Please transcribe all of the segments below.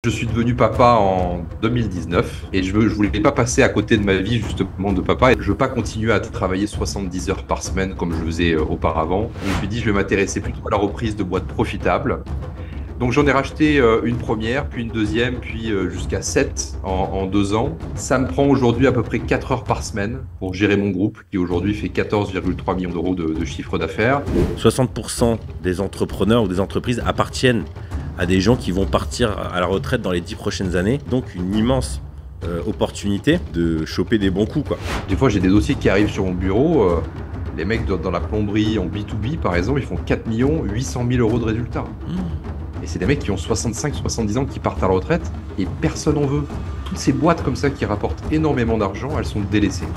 Je suis devenu papa en 2019 et je voulais pas passer à côté de ma vie justement de papa. Et je veux pas continuer à travailler 70 heures par semaine comme je faisais auparavant. Donc, je me suis dit je vais m'intéresser plutôt à la reprise de boîtes profitables. Donc j'en ai racheté une première, puis une deuxième, puis jusqu'à 7 en 2 ans. Ça me prend aujourd'hui à peu près 4 heures par semaine pour gérer mon groupe qui aujourd'hui fait 14,3 millions d'euros de chiffre d'affaires. 60% des entrepreneurs ou des entreprises appartiennent à des gens qui vont partir à la retraite dans les 10 prochaines années. Donc une immense opportunité de choper des bons coups, quoi. Des fois, j'ai des dossiers qui arrivent sur mon bureau. Les mecs dans la plomberie en B2B, par exemple, ils font 4 800 000 euros de résultats. Et c'est des mecs qui ont 65-70 ans qui partent à la retraite et personne n'en veut. Toutes ces boîtes comme ça qui rapportent énormément d'argent, elles sont délaissées.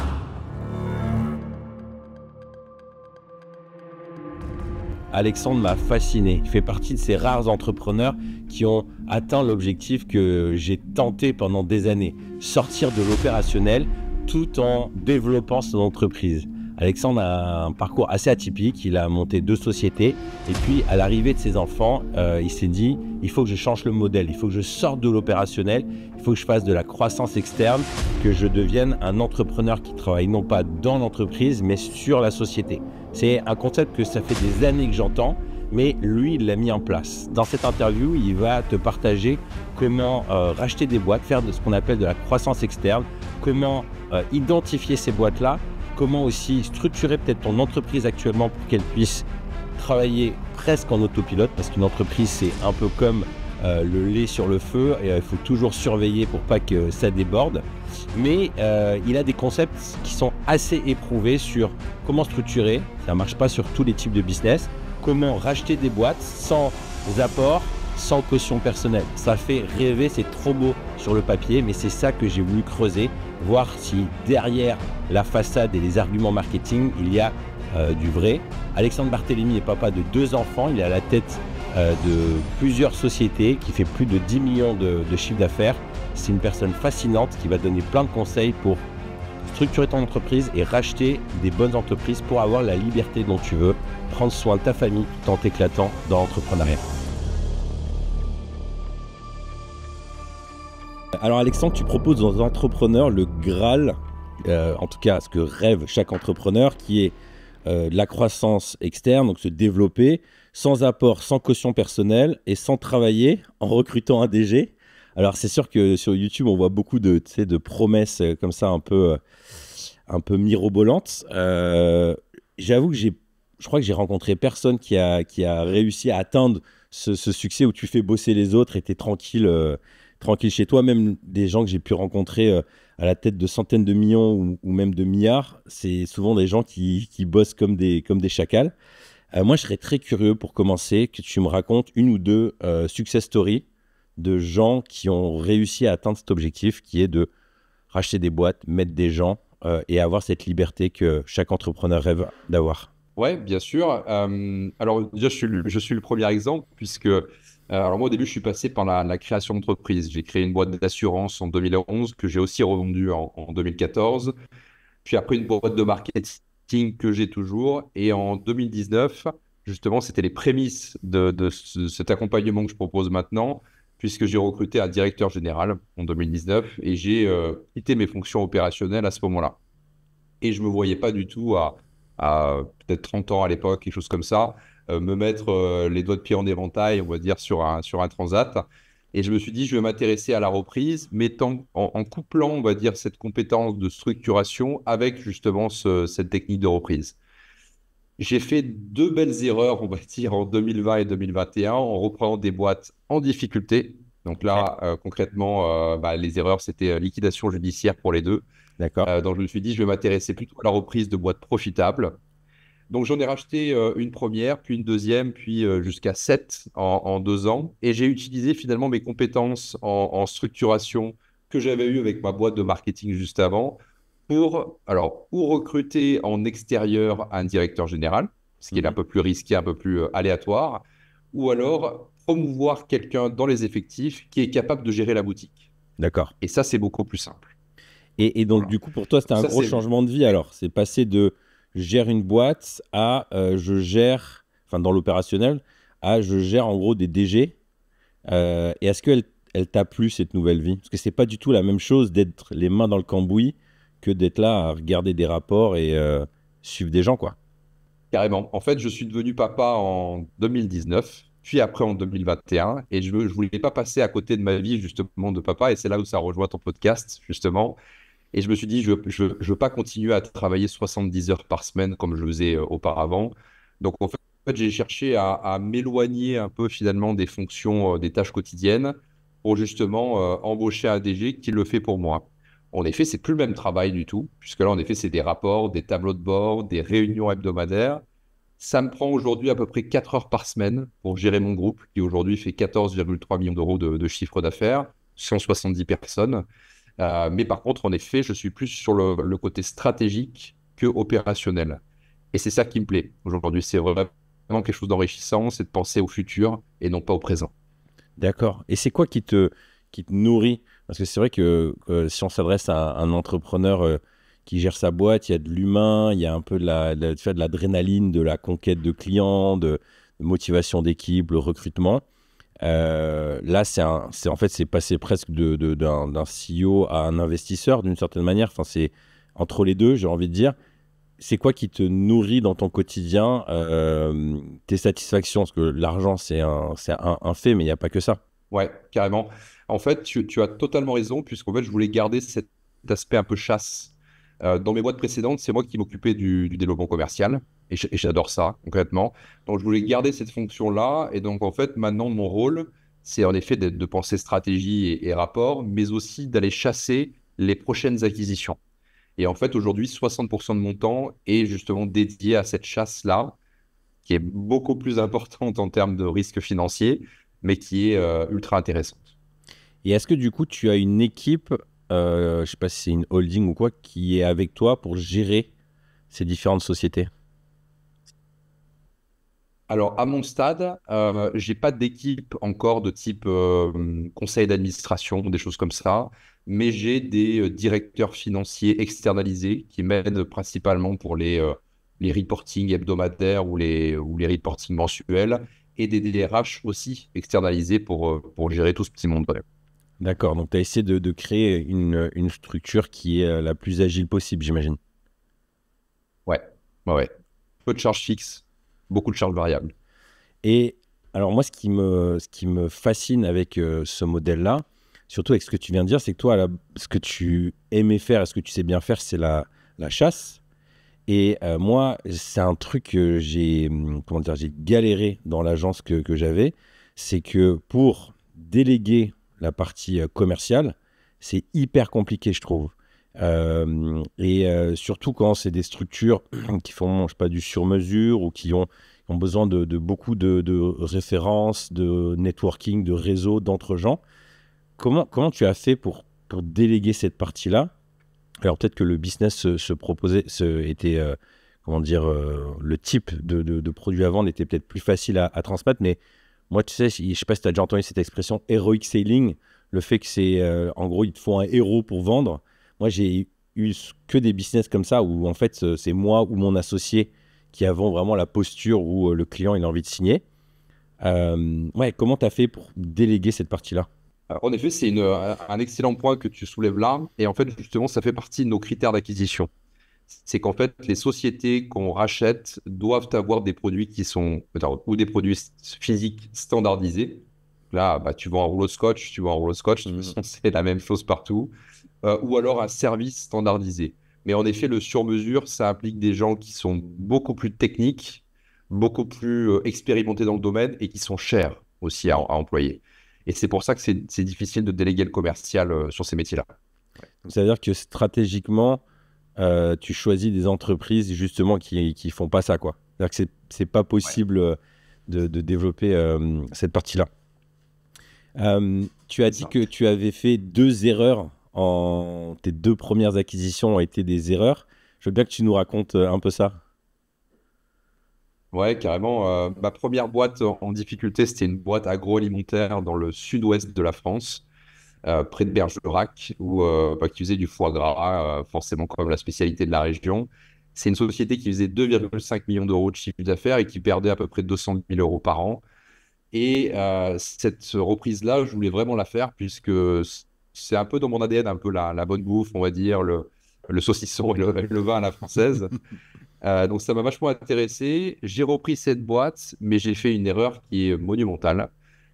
Alexandre m'a fasciné. Il fait partie de ces rares entrepreneurs qui ont atteint l'objectif que j'ai tenté pendant des années. Sortir de l'opérationnel tout en développant son entreprise. Alexandre a un parcours assez atypique. Il a monté 2 sociétés. Et puis, à l'arrivée de ses enfants, il s'est dit, il faut que je change le modèle. Il faut que je sorte de l'opérationnel. Il faut que je fasse de la croissance externe, que je devienne un entrepreneur qui travaille non pas dans l'entreprise, mais sur la société. C'est un concept que ça fait des années que j'entends, mais lui, il l'a mis en place. Dans cette interview, il va te partager comment racheter des boîtes, faire de ce qu'on appelle de la croissance externe, comment identifier ces boîtes-là, comment aussi structurer peut-être ton entreprise actuellement pour qu'elle puisse travailler presque en autopilote, parce qu'une entreprise, c'est un peu comme le lait sur le feu, et il faut toujours surveiller pour pas que ça déborde. Mais il a des concepts qui sont assez éprouvés sur comment structurer, ça ne marche pas sur tous les types de business, comment racheter des boîtes sans apport, sans caution personnelle. Ça fait rêver, c'est trop beau sur le papier, mais c'est ça que j'ai voulu creuser, voir si derrière la façade et les arguments marketing, il y a du vrai. Alexandre Barthélémy est papa de 2 enfants, il est à la tête de plusieurs sociétés qui fait plus de 10 millions de chiffre d'affaires. C'est une personne fascinante qui va donner plein de conseils pour structurer ton entreprise et racheter des bonnes entreprises pour avoir la liberté dont tu veux, prendre soin de ta famille tout en t'éclatant dans l'entrepreneuriat. Alors Alexandre, tu proposes aux entrepreneurs le Graal, en tout cas ce que rêve chaque entrepreneur, qui est de la croissance externe, donc se développer sans apport, sans caution personnelle et sans travailler en recrutant un DG. Alors c'est sûr que sur YouTube on voit beaucoup de promesses comme ça un peu mirobolantes. J'avoue que je crois que j'ai rencontré personne qui a réussi à atteindre ce succès où tu fais bosser les autres et tu es tranquille chez toi. Même des gens que j'ai pu rencontrer à la tête de centaines de millions ou même de milliards, c'est souvent des gens qui bossent comme des chacals. Moi, je serais très curieux pour commencer que tu me racontes 1 ou 2 success stories de gens qui ont réussi à atteindre cet objectif qui est de racheter des boîtes, mettre des gens et avoir cette liberté que chaque entrepreneur rêve d'avoir. Ouais, bien sûr. Alors déjà, je suis le premier exemple puisque alors moi au début, je suis passé par la création d'entreprise. J'ai créé une boîte d'assurance en 2011 que j'ai aussi revendue en 2014. Puis après une boîte de marketing que j'ai toujours. Et en 2019, justement, c'était les prémices de cet accompagnement que je propose maintenant, puisque j'ai recruté un directeur général en 2019 et j'ai quitté mes fonctions opérationnelles à ce moment-là. Et je ne me voyais pas du tout à peut-être 30 ans à l'époque, quelque chose comme ça, me mettre les doigts de pied en éventail, on va dire, sur un transat. Et je me suis dit, je vais m'intéresser à la reprise, en couplant, on va dire, cette compétence de structuration avec justement cette technique de reprise. J'ai fait 2 belles erreurs, on va dire, en 2020 et 2021, en reprenant des boîtes en difficulté. Donc là, concrètement, les erreurs, c'était liquidation judiciaire pour les 2. D'accord. Donc je me suis dit, je vais m'intéresser plutôt à la reprise de boîtes profitables. Donc j'en ai racheté une première, puis une deuxième, puis jusqu'à 7 en 2 ans. Et j'ai utilisé finalement mes compétences en structuration que j'avais eues avec ma boîte de marketing juste avant ou recruter en extérieur un directeur général, ce qui est un peu plus risqué, un peu plus aléatoire, ou alors promouvoir quelqu'un dans les effectifs qui est capable de gérer la boutique. D'accord. Et ça, c'est beaucoup plus simple. Et donc, Voilà. du coup, pour toi, c'était Donc un ça, gros changement de vie alors. C'est passé de je gère une boîte à je gère, enfin dans l'opérationnel, à je gère en gros des DG. Et est-ce qu'elle elle t'a plu cette nouvelle vie? Parce que c'est pas du tout la même chose d'être les mains dans le cambouis que d'être là à regarder des rapports et suivre des gens, quoi. Carrément. En fait, je suis devenu papa en 2019, puis après en 2021, et je ne voulais pas passer à côté de ma vie, justement, de papa, et c'est là où ça rejoint ton podcast, justement. Et je me suis dit, je veux pas continuer à travailler 70 heures par semaine comme je faisais auparavant. Donc, en fait, j'ai cherché à m'éloigner un peu, finalement, des fonctions, des tâches quotidiennes, pour justement embaucher un DG qui le fait pour moi. En effet, c'est plus le même travail du tout, puisque là, en effet, c'est des rapports, des tableaux de bord, des réunions hebdomadaires. Ça me prend aujourd'hui à peu près 4 heures par semaine pour gérer mon groupe, qui aujourd'hui fait 14,3 millions d'euros de chiffre d'affaires, 170 personnes. Mais par contre, en effet, je suis plus sur le côté stratégique que opérationnel. Et c'est ça qui me plaît aujourd'hui. C'est vraiment quelque chose d'enrichissant, c'est de penser au futur et non pas au présent. D'accord. Et c'est quoi qui te nourrit? Parce que c'est vrai que si on s'adresse à un entrepreneur qui gère sa boîte, il y a de l'humain, il y a un peu tu vois, de l'adrénaline, de la conquête de clients, de motivation d'équipe, le recrutement. Là, en fait, c'est passé presque d'un CEO à un investisseur d'une certaine manière. Enfin, c'est entre les deux, j'ai envie de dire. C'est quoi qui te nourrit dans ton quotidien, tes satisfactions? Parce que l'argent, c'est un fait, mais il n'y a pas que ça. Ouais, carrément. En fait, tu as totalement raison, puisqu'en fait, je voulais garder cet aspect un peu chasse. Dans mes boîtes précédentes, c'est moi qui m'occupais du développement commercial, et j'adore ça, concrètement. Donc, je voulais garder cette fonction-là, et donc, en fait, maintenant, mon rôle, c'est en effet de penser stratégie et rapport, mais aussi d'aller chasser les prochaines acquisitions. Et en fait, aujourd'hui, 60% de mon temps est justement dédié à cette chasse-là, qui est beaucoup plus importante en termes de risque financier, mais qui est ultra intéressante. Et est-ce que du coup, tu as une équipe, je ne sais pas si c'est une holding ou quoi, qui est avec toi pour gérer ces différentes sociétés? Alors, à mon stade, j'ai pas d'équipe encore de type conseil d'administration, des choses comme ça, mais j'ai des directeurs financiers externalisés qui m'aident principalement pour les reporting hebdomadaires ou les reporting mensuels et des DRH aussi externalisés pour gérer tout ce petit monde. Ouais, D'accord, donc tu as essayé de créer une structure qui est la plus agile possible, j'imagine. ouais, ouais. Peu de charges fixes, beaucoup de charges variables. Et alors moi, ce qui me fascine avec ce modèle-là, surtout avec ce que tu viens de dire, c'est que toi, ce que tu aimais faire et ce que tu sais bien faire, c'est la chasse. Et moi, c'est un truc que comment dire, j'ai galéré dans l'agence que j'avais, c'est que pour déléguer la partie commerciale, c'est hyper compliqué, je trouve. Et surtout quand c'est des structures qui font, je sais pas, du sur-mesure ou qui ont besoin de beaucoup de références, de networking, de réseaux, d'entre gens. Comment tu as fait pour déléguer cette partie-là? Alors peut-être que le business se proposait, était, comment dire, le type de produit à vendre était peut-être plus facile à transmettre, mais moi, tu sais, je ne sais pas si tu as déjà entendu cette expression heroic selling, le fait que c'est, en gros, il te faut un héros pour vendre. Moi, j'ai eu que des business comme ça où, en fait, c'est moi ou mon associé qui avons vraiment la posture où le client il a envie de signer. Ouais, comment tu as fait pour déléguer cette partie-là? En effet, c'est un excellent point que tu soulèves là. Et en fait, justement, ça fait partie de nos critères d'acquisition. C'est qu'en fait, les sociétés qu'on rachète doivent avoir des produits qui sont, ou des produits physiques standardisés. Là, bah, tu vends un rouleau de scotch, tu vends un rouleau de scotch, de toute façon, c'est la même chose partout. Ou alors un service standardisé. Mais en effet, le sur-mesure, ça implique des gens qui sont beaucoup plus techniques, beaucoup plus expérimentés dans le domaine et qui sont chers aussi à employer. Et c'est pour ça que c'est difficile de déléguer le commercial sur ces métiers-là. Donc, ça veut dire que stratégiquement, tu choisis des entreprises justement qui font pas ça, quoi. C'est-à-dire que c'est pas Ouais, possible de développer cette partie-là. Tu as c'est dit ça. que tu avais fait 2 erreurs tes 2 premières acquisitions ont été des erreurs. Je veux bien que tu nous racontes un peu ça. Ouais, carrément. Ma première boîte en difficulté, c'était une boîte agroalimentaire dans le sud-ouest de la France, près de Bergerac, bah, qui faisait du foie gras, forcément comme la spécialité de la région. C'est une société qui faisait 2,5 millions d'euros de chiffre d'affaires et qui perdait à peu près 200 000 euros par an. Et cette reprise-là, je voulais vraiment la faire puisque c'est un peu dans mon ADN, un peu la bonne bouffe, on va dire, le saucisson et le vin à la française. Donc ça m'a vachement intéressé. J'ai repris cette boîte, mais j'ai fait une erreur qui est monumentale.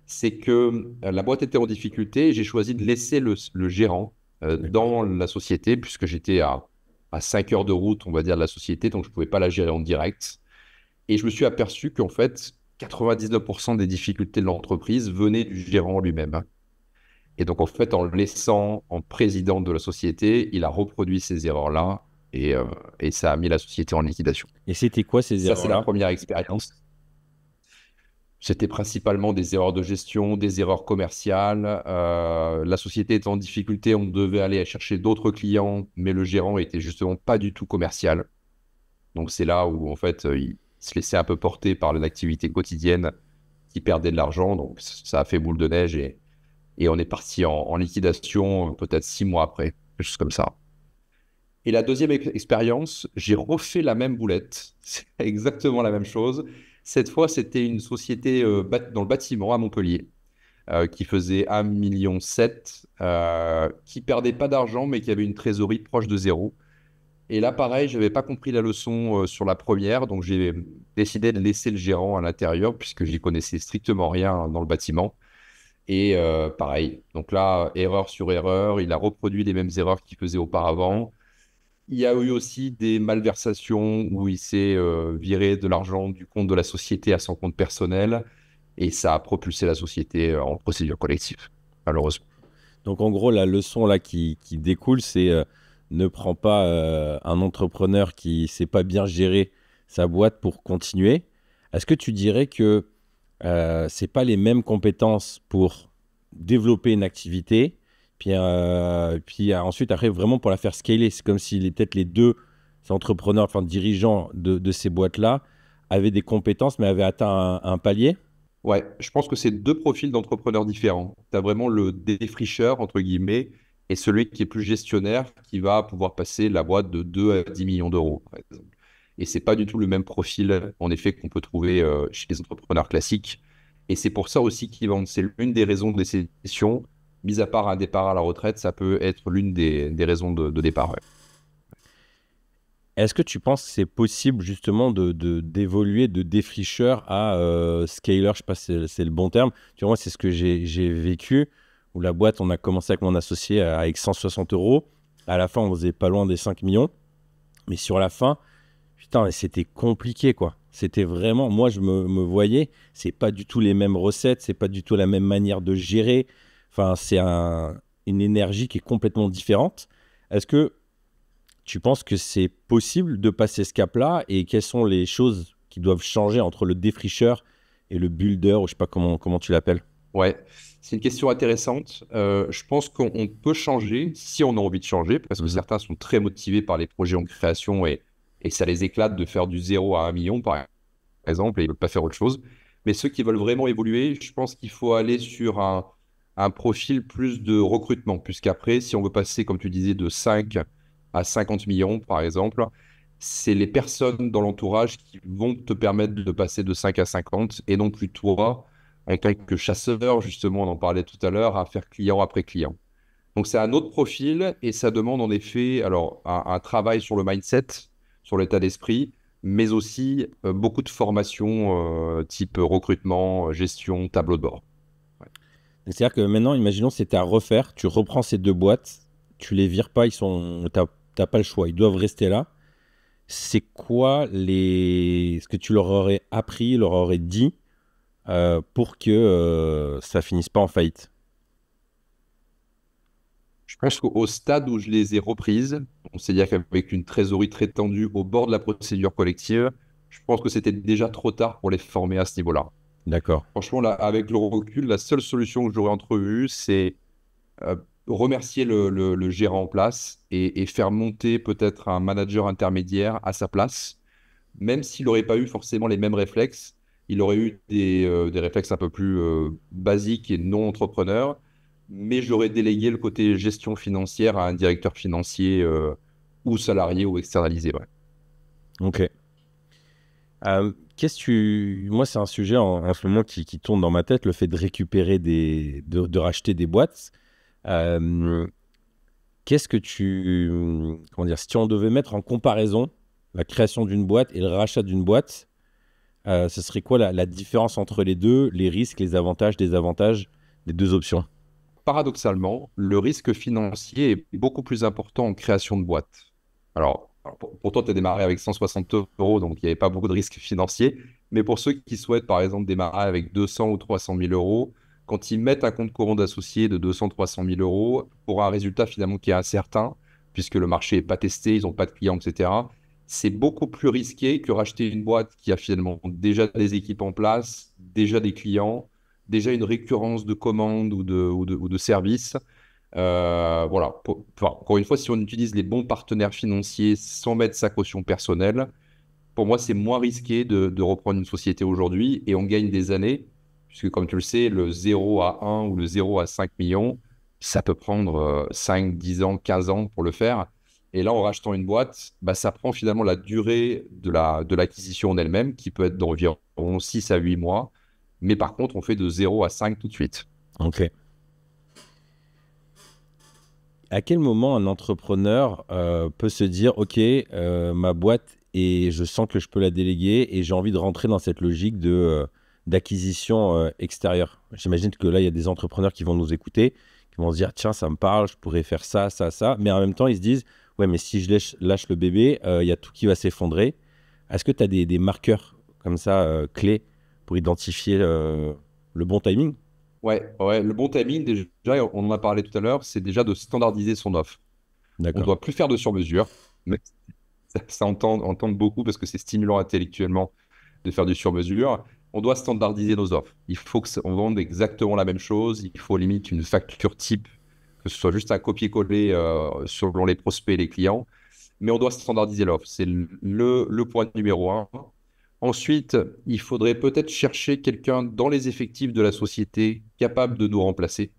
C'est que la boîte était en difficulté et j'ai choisi de laisser le gérant D'accord. dans la société puisque j'étais à 5 heures de route, on va dire, de la société, donc je ne pouvais pas la gérer en direct. Et je me suis aperçu qu'en fait, 99% des difficultés de l'entreprise venaient du gérant lui-même. Et donc, en fait, en le laissant en président de la société, il a reproduit ces erreurs-là et ça a mis la société en liquidation. Et c'était quoi ces Ça, c'est la erreurs-là? première expérience. C'était principalement des erreurs de gestion, des erreurs commerciales. La société était en difficulté, on devait aller chercher d'autres clients, mais le gérant était justement pas du tout commercial. Donc, c'est là où, en fait, il se laissait un peu porter par l'activité quotidienne qui perdait de l'argent. Donc, ça a fait boule de neige et on est parti en liquidation peut-être 6 mois après, quelque chose comme ça. Et la deuxième expérience, j'ai refait la même boulette. C'est exactement la même chose. Cette fois, c'était une société dans le bâtiment à Montpellier qui faisait 1,7 million, qui perdait pas d'argent, mais qui avait une trésorerie proche de zéro. Et là, pareil, je n'avais pas compris la leçon sur la première, donc j'ai décidé de laisser le gérant à l'intérieur puisque j'y connaissais strictement rien dans le bâtiment. Et pareil, donc là, erreur sur erreur, il a reproduit les mêmes erreurs qu'il faisait auparavant. Il y a eu aussi des malversations où il s'est viré de l'argent du compte de la société à son compte personnel et ça a propulsé la société en procédure collective, malheureusement. Donc en gros, la leçon là qui découle, c'est ne prends pas un entrepreneur qui ne sait pas bien gérer sa boîte pour continuer. Est-ce que tu dirais que c'est pas les mêmes compétences pour développer une activité, puis ensuite après vraiment pour la faire scaler? C'est comme si peut-être les deux entrepreneurs, enfin dirigeants de ces boîtes-là avaient des compétences mais avaient atteint un palier. Ouais, je pense que c'est deux profils d'entrepreneurs différents. Tu as vraiment le défricheur, entre guillemets, et celui qui est plus gestionnaire, qui va pouvoir passer la boîte de 2 à 10 millions d'euros, par exemple. Et c'est pas du tout le même profil, en effet, qu'on peut trouver chez les entrepreneurs classiques. Et c'est pour ça aussi qu'ils vendent. C'est l'une des raisons de décision. Mis à part un départ à la retraite, ça peut être l'une des raisons de départ. Ouais. Est-ce que tu penses que c'est possible justement d'évoluer de défricheur à scaler? Je sais pas si c'est le bon terme. Tu vois, moi, c'est ce que j'ai vécu, où la boîte, on a commencé avec mon associé avec 160 euros. À la fin, on faisait pas loin des 5 millions. Mais sur la fin, putain, c'était compliqué, quoi. C'était vraiment, moi, je me voyais, c'est pas du tout les mêmes recettes, c'est pas du tout la même manière de gérer. Enfin, c'est une énergie qui est complètement différente. Est-ce que tu penses que c'est possible de passer ce cap-là et quelles sont les choses qui doivent changer entre le défricheur et le builder, ou je sais pas comment tu l'appelles? Ouais, c'est une question intéressante. Je pense qu'on peut changer si on a envie de changer, parce que Mhm. certains sont très motivés par les projets en création et ça les éclate de faire du 0 à 1 million, par exemple, et ils ne veulent pas faire autre chose. Mais ceux qui veulent vraiment évoluer, je pense qu'il faut aller sur un profil plus de recrutement, puisqu'après, si on veut passer, comme tu disais, de 5 à 50 millions, par exemple, c'est les personnes dans l'entourage qui vont te permettre de passer de 5 à 50 et non plus toi en tant que chasseur, justement, on en parlait tout à l'heure, à faire client après client. Donc, c'est un autre profil et ça demande en effet alors, un travail sur le mindset, sur l'état d'esprit, mais aussi beaucoup de formation type recrutement, gestion, tableau de bord. Ouais. C'est-à-dire que maintenant, imaginons c'était à refaire, tu reprends ces deux boîtes, tu les vires pas, t'as pas le choix, ils doivent rester là. C'est quoi ce que tu leur aurais appris, leur aurais dit pour que ça finisse pas en faillite? Je pense qu'au stade où je les ai reprises, c'est-à-dire qu'avec une trésorerie très tendue au bord de la procédure collective, je pense que c'était déjà trop tard pour les former à ce niveau-là. D'accord. Franchement, là, avec le recul, la seule solution que j'aurais entrevue, c'est euh, remercier le gérant en place et faire monter peut-être un manager intermédiaire à sa place, même s'il n'aurait pas eu forcément les mêmes réflexes, il aurait eu des réflexes un peu plus basiques et non entrepreneurs, mais j'aurais délégué le côté gestion financière à un directeur financier ou salarié ou externalisé. Ouais. Ok. Moi, c'est un sujet en ce moment qui tourne dans ma tête, le fait de récupérer de racheter des boîtes. Euh, Qu'est-ce que comment dire, si on devait mettre en comparaison la création d'une boîte et le rachat d'une boîte, ce serait quoi la différence entre les deux, les risques, les avantages, désavantages des deux options? Paradoxalement, le risque financier est beaucoup plus important en création de boîte. Alors, pour toi, tu as démarré avec 160 euros, donc il n'y avait pas beaucoup de risques financiers. Mais pour ceux qui souhaitent, par exemple, démarrer avec 200 ou 300 000 euros, quand ils mettent un compte courant d'associé de 200-300 000 euros pour un résultat finalement qui est incertain, puisque le marché n'est pas testé, ils n'ont pas de clients, etc., c'est beaucoup plus risqué que racheter une boîte qui a finalement déjà des équipes en place, déjà des clients, déjà une récurrence de commandes ou de services. Voilà. Enfin, encore une fois, si on utilise les bons partenaires financiers sans mettre sa caution personnelle, pour moi, c'est moins risqué de reprendre une société aujourd'hui et on gagne des années, puisque comme tu le sais, le 0 à 1 ou le 0 à 5 millions, ça peut prendre 5, 10 ans, 15 ans pour le faire. Et là, en rachetant une boîte, bah, ça prend finalement la durée de l'acquisition en elle-même, qui peut être d'environ 6 à 8 mois. Mais par contre, on fait de 0 à 5 tout de suite. Ok. À quel moment un entrepreneur peut se dire, OK, ma boîte, et je sens que je peux la déléguer et j'ai envie de rentrer dans cette logique d'acquisition extérieure. J'imagine que là, il y a des entrepreneurs qui vont nous écouter, qui vont se dire, tiens, ça me parle, je pourrais faire ça, ça, ça. Mais en même temps, ils se disent, ouais, mais si je lâche le bébé, il y a tout qui va s'effondrer. Est-ce que tu as des marqueurs comme ça, clés, pour identifier le bon timing? Ouais, ouais, le bon timing, déjà, on en a parlé tout à l'heure, c'est déjà de standardiser son offre. On ne D'accord. doit plus faire de sur-mesure, mais ça entend beaucoup parce que c'est stimulant intellectuellement de faire du sur-mesure. On doit standardiser nos offres. Il faut qu'on vende exactement la même chose. Il faut limite une facture type, que ce soit juste un copier-coller selon les prospects et les clients. Mais on doit standardiser l'offre. C'est le point numéro un. Ensuite, il faudrait peut-être chercher quelqu'un dans les effectifs de la société capable de nous remplacer.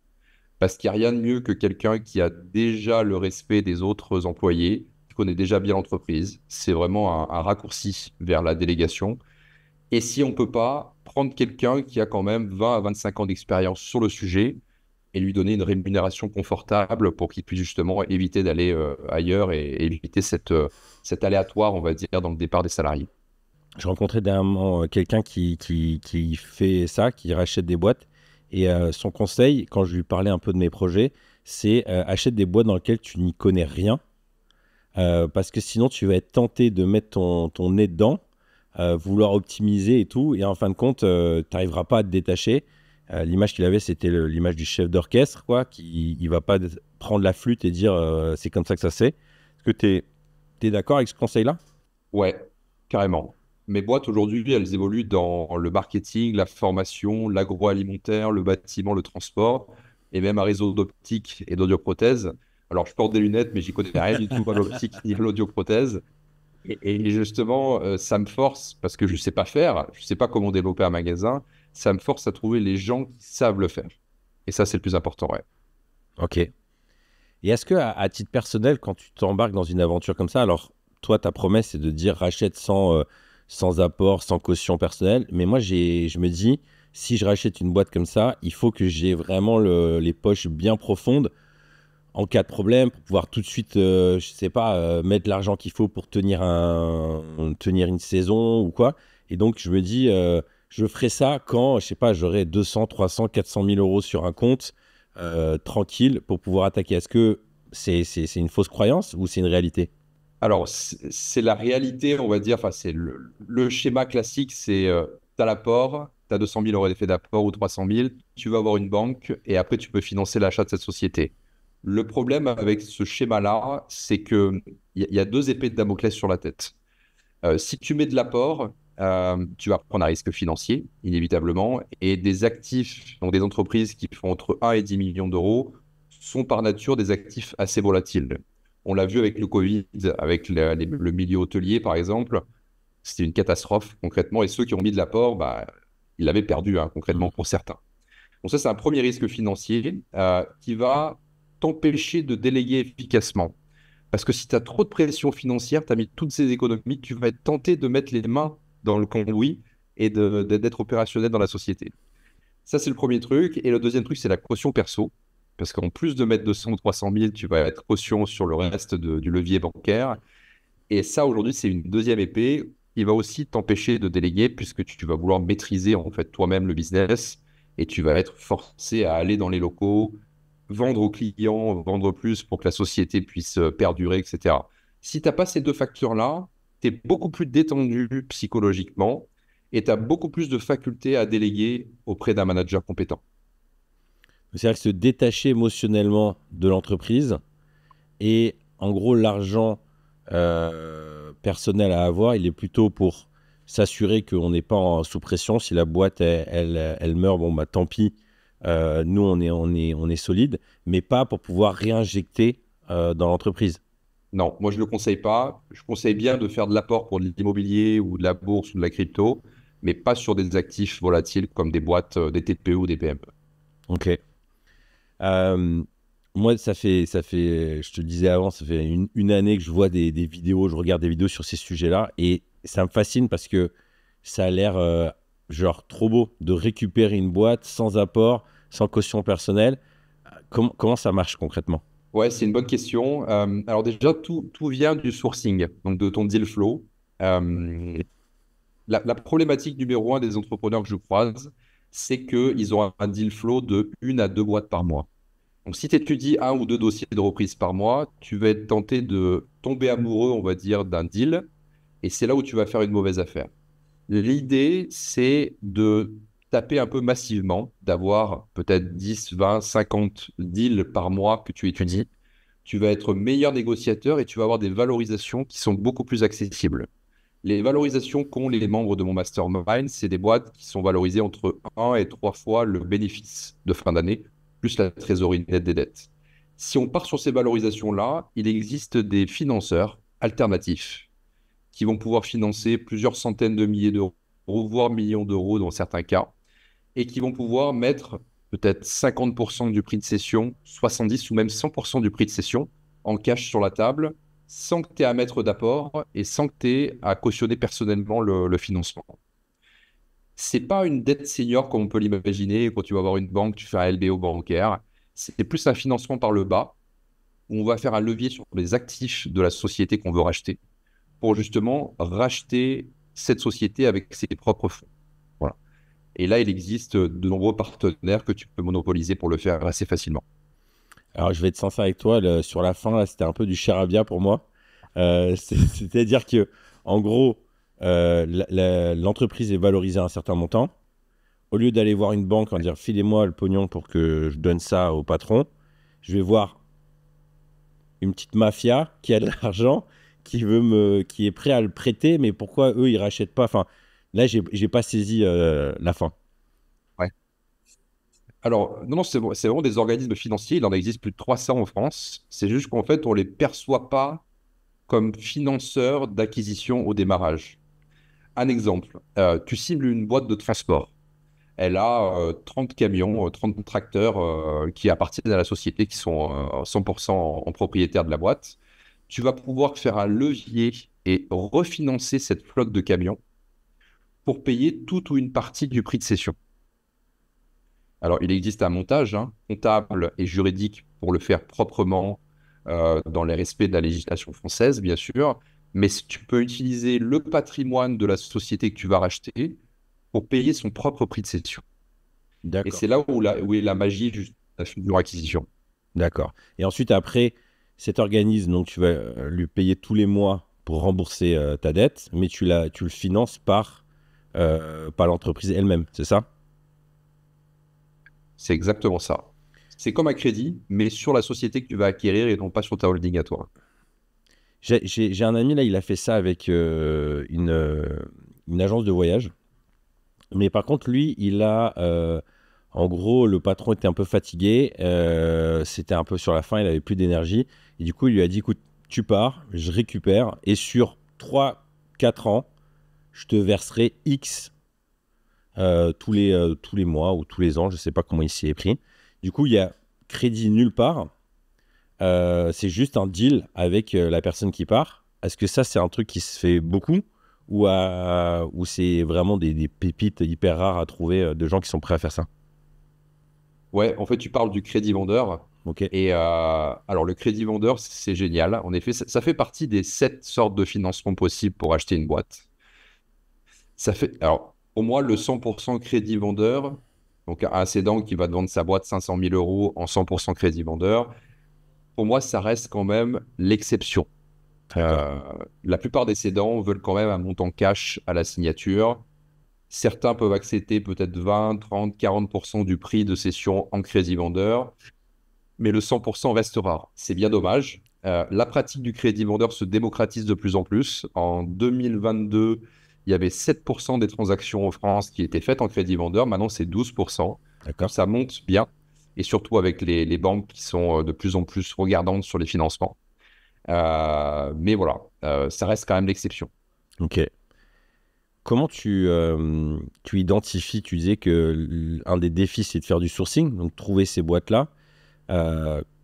Parce qu'il n'y a rien de mieux que quelqu'un qui a déjà le respect des autres employés, qui connaît déjà bien l'entreprise. C'est vraiment un raccourci vers la délégation. Et si on ne peut pas, prendre quelqu'un qui a quand même 20 à 25 ans d'expérience sur le sujet et lui donner une rémunération confortable pour qu'il puisse justement éviter d'aller ailleurs et éviter cet aléatoire, on va dire, dans le départ des salariés. Je rencontrais dernièrement quelqu'un qui fait ça, qui rachète des boîtes. Et son conseil, quand je lui parlais un peu de mes projets, c'est achète des boîtes dans lesquelles tu n'y connais rien. Parce que sinon, tu vas être tenté de mettre ton nez dedans, vouloir optimiser et tout. Et en fin de compte, tu n'arriveras pas à te détacher. L'image qu'il avait, c'était l'image du chef d'orchestre, quoi, qui ne va pas prendre la flûte et dire c'est comme ça que ça se fait. Est-ce que tu es d'accord avec ce conseil-là? Ouais, carrément. Mes boîtes aujourd'hui, elles évoluent dans le marketing, la formation, l'agroalimentaire, le bâtiment, le transport et même un réseau d'optique et d'audioprothèse. Alors, je porte des lunettes, mais j'y connais rien du tout à l'optique ni à l'audioprothèse. Et justement, ça me force, parce que je ne sais pas faire, je ne sais pas comment développer un magasin, ça me force à trouver les gens qui savent le faire. Et ça, c'est le plus important, ouais. Ok. Et est-ce que, à titre personnel, quand tu t'embarques dans une aventure comme ça, alors toi, ta promesse, c'est de dire rachète sans apport, sans caution personnelle. Mais moi, je me dis, si je rachète une boîte comme ça, il faut que j'ai vraiment les poches bien profondes en cas de problème pour pouvoir tout de suite, je sais pas, mettre l'argent qu'il faut pour tenir une saison ou quoi. Et donc, je me dis, je ferai ça quand, je sais pas, j'aurai 200, 300, 400 000 euros sur un compte tranquille pour pouvoir attaquer. Est-ce que c'est une fausse croyance ou c'est une réalité? Alors, c'est la réalité, on va dire, enfin, c'est le schéma classique, c'est tu as l'apport, tu as 200 000 euros d'effet d'apport ou 300 000, tu vas avoir une banque et après tu peux financer l'achat de cette société. Le problème avec ce schéma-là, c'est qu'il y a deux épées de Damoclès sur la tête. Si tu mets de l'apport, tu vas prendre un risque financier, inévitablement, et des actifs, donc des entreprises qui font entre 1 et 10 millions d'euros, sont par nature des actifs assez volatiles. On l'a vu avec le Covid, avec le milieu hôtelier, par exemple, c'était une catastrophe concrètement, et ceux qui ont mis de l'apport, bah, ils l'avaient perdu hein, concrètement pour certains. Donc ça, c'est un premier risque financier qui va t'empêcher de déléguer efficacement. Parce que si tu as trop de pression financière, tu as mis toutes ces économies, tu vas être tenté de mettre les mains dans le cambouis et d'être opérationnel dans la société. Ça, c'est le premier truc. Et le deuxième truc, c'est la caution perso. Parce qu'en plus de mettre 200 ou 300 000, tu vas être caution sur le reste du levier bancaire. Et ça, aujourd'hui, c'est une deuxième épée qui va aussi t'empêcher de déléguer puisque tu vas vouloir maîtriser en fait toi-même le business et tu vas être forcé à aller dans les locaux, vendre aux clients, vendre plus pour que la société puisse perdurer, etc. Si tu n'as pas ces deux facteurs-là, tu es beaucoup plus détendu psychologiquement et tu as beaucoup plus de facultés à déléguer auprès d'un manager compétent. C'est-à-dire que se détacher émotionnellement de l'entreprise et en gros l'argent personnel à avoir, il est plutôt pour s'assurer qu'on n'est pas sous pression. Si la boîte elle meurt, bon bah tant pis. Nous on est solide, mais pas pour pouvoir réinjecter dans l'entreprise. Non, moi je ne le conseille pas. Je conseille bien de faire de l'apport pour de l'immobilier ou de la bourse ou de la crypto, mais pas sur des actifs volatiles comme des boîtes, des TPE ou des PME. Ok. Euh, Moi, je te le disais avant, ça fait une année que je vois des vidéos, je regarde des vidéos sur ces sujets-là et ça me fascine parce que ça a l'air genre trop beau de récupérer une boîte sans apport, sans caution personnelle. Comment ça marche concrètement? Ouais, c'est une bonne question. Alors déjà, tout vient du sourcing, donc de ton deal flow. Euh, la problématique numéro un des entrepreneurs que je croise, c'est qu'ils ont un deal flow de une à deux boîtes par mois. Donc, si tu étudies un ou deux dossiers de reprise par mois, tu vas être tenté de tomber amoureux, on va dire, d'un deal, et c'est là où tu vas faire une mauvaise affaire. L'idée, c'est de taper un peu massivement, d'avoir peut-être 10, 20, 50 deals par mois que tu étudies. Tu vas être meilleur négociateur et tu vas avoir des valorisations qui sont beaucoup plus accessibles. Les valorisations qu'ont les membres de mon mastermind, c'est des boîtes qui sont valorisées entre un et 3 fois le bénéfice de fin d'année, plus la trésorerie nette des dettes. Si on part sur ces valorisations-là, il existe des financeurs alternatifs qui vont pouvoir financer plusieurs centaines de milliers d'euros, voire millions d'euros dans certains cas, et qui vont pouvoir mettre peut-être 50% du prix de cession, 70 ou même 100% du prix de cession en cash sur la table, sans que tu aies à mettre d'apport et sans que tu aies à cautionner personnellement le financement. C'est pas une dette senior comme on peut l'imaginer. Quand tu vas avoir une banque, tu fais un LBO bancaire. C'est plus un financement par le bas où on va faire un levier sur les actifs de la société qu'on veut racheter pour justement racheter cette société avec ses propres fonds. Voilà. Et là, il existe de nombreux partenaires que tu peux monopoliser pour le faire assez facilement. Alors, je vais être sincère avec toi, sur la fin, là, c'était un peu du charabia pour moi. C'est-à-dire que, en gros, l'entreprise est valorisée à un certain montant. Au lieu d'aller voir une banque en dire filez-moi le pognon pour que je donne ça au patron, je vais voir une petite mafia qui a de l'argent, qui est prêt à le prêter, mais pourquoi eux ils rachètent pas? Enfin, là j'ai pas saisi la fin. Ouais. Alors, non, non, c'est vraiment des organismes financiers. Il en existe plus de 300 en France. C'est juste qu'en fait, on ne les perçoit pas comme financeurs d'acquisition au démarrage. Un exemple, tu cibles une boîte de transport. Elle a 30 camions, 30 tracteurs qui appartiennent à la société, qui sont 100% en propriétaire de la boîte. Tu vas pouvoir faire un levier et refinancer cette flotte de camions pour payer toute ou une partie du prix de cession. Alors, il existe un montage comptable et juridique pour le faire proprement dans les respects de la législation française, bien sûr, mais tu peux utiliser le patrimoine de la société que tu vas racheter pour payer son propre prix de cession. Et D'accord. c'est là où est la magie de la future acquisition. D'accord. Et ensuite, après, cet organisme, donc tu vas lui payer tous les mois pour rembourser ta dette, mais tu le finances par l'entreprise elle-même, c'est ça? C'est exactement ça. C'est comme un crédit, mais sur la société que tu vas acquérir et non pas sur ta holding à toi. J'ai un ami là, il a fait ça avec une agence de voyage. Mais par contre, lui, en gros, le patron était un peu fatigué. C'était un peu sur la fin, il avait plus d'énergie. Et du coup, il lui a dit, écoute, tu pars, je récupère. Et sur 3 4 ans, je te verserai X tous les mois ou tous les ans. Je ne sais pas comment il s'y est pris. Du coup, il y a crédit nulle part. C'est juste un deal avec la personne qui part. Est-ce que ça, c'est un truc qui se fait beaucoup? ou c'est vraiment des pépites hyper rares à trouver de gens qui sont prêts à faire ça? Ouais, en fait, tu parles du crédit vendeur. Ok, Et alors, le crédit vendeur, c'est génial. En effet, ça fait partie des 7 sortes de financement possibles pour acheter une boîte. Alors, pour moi, le 100% crédit vendeur, donc un cédant qui va te vendre sa boîte 500 000 euros en 100% crédit vendeur, pour moi, ça reste quand même l'exception. d'accord. Euh, la plupart des cédants veulent quand même un montant cash à la signature. Certains peuvent accepter peut-être 20, 30, 40% du prix de cession en crédit vendeur, mais le 100% reste rare. C'est bien dommage. La pratique du crédit vendeur se démocratise de plus en plus. En 2022, il y avait 7% des transactions en France qui étaient faites en crédit vendeur. Maintenant, c'est 12%. Donc, D'accord. ça monte bien. Et surtout avec les banques qui sont de plus en plus regardantes sur les financements. Mais voilà, ça reste quand même l'exception. Ok. Comment tu identifies, tu disais que un des défis, c'est de faire du sourcing, donc trouver ces boîtes-là.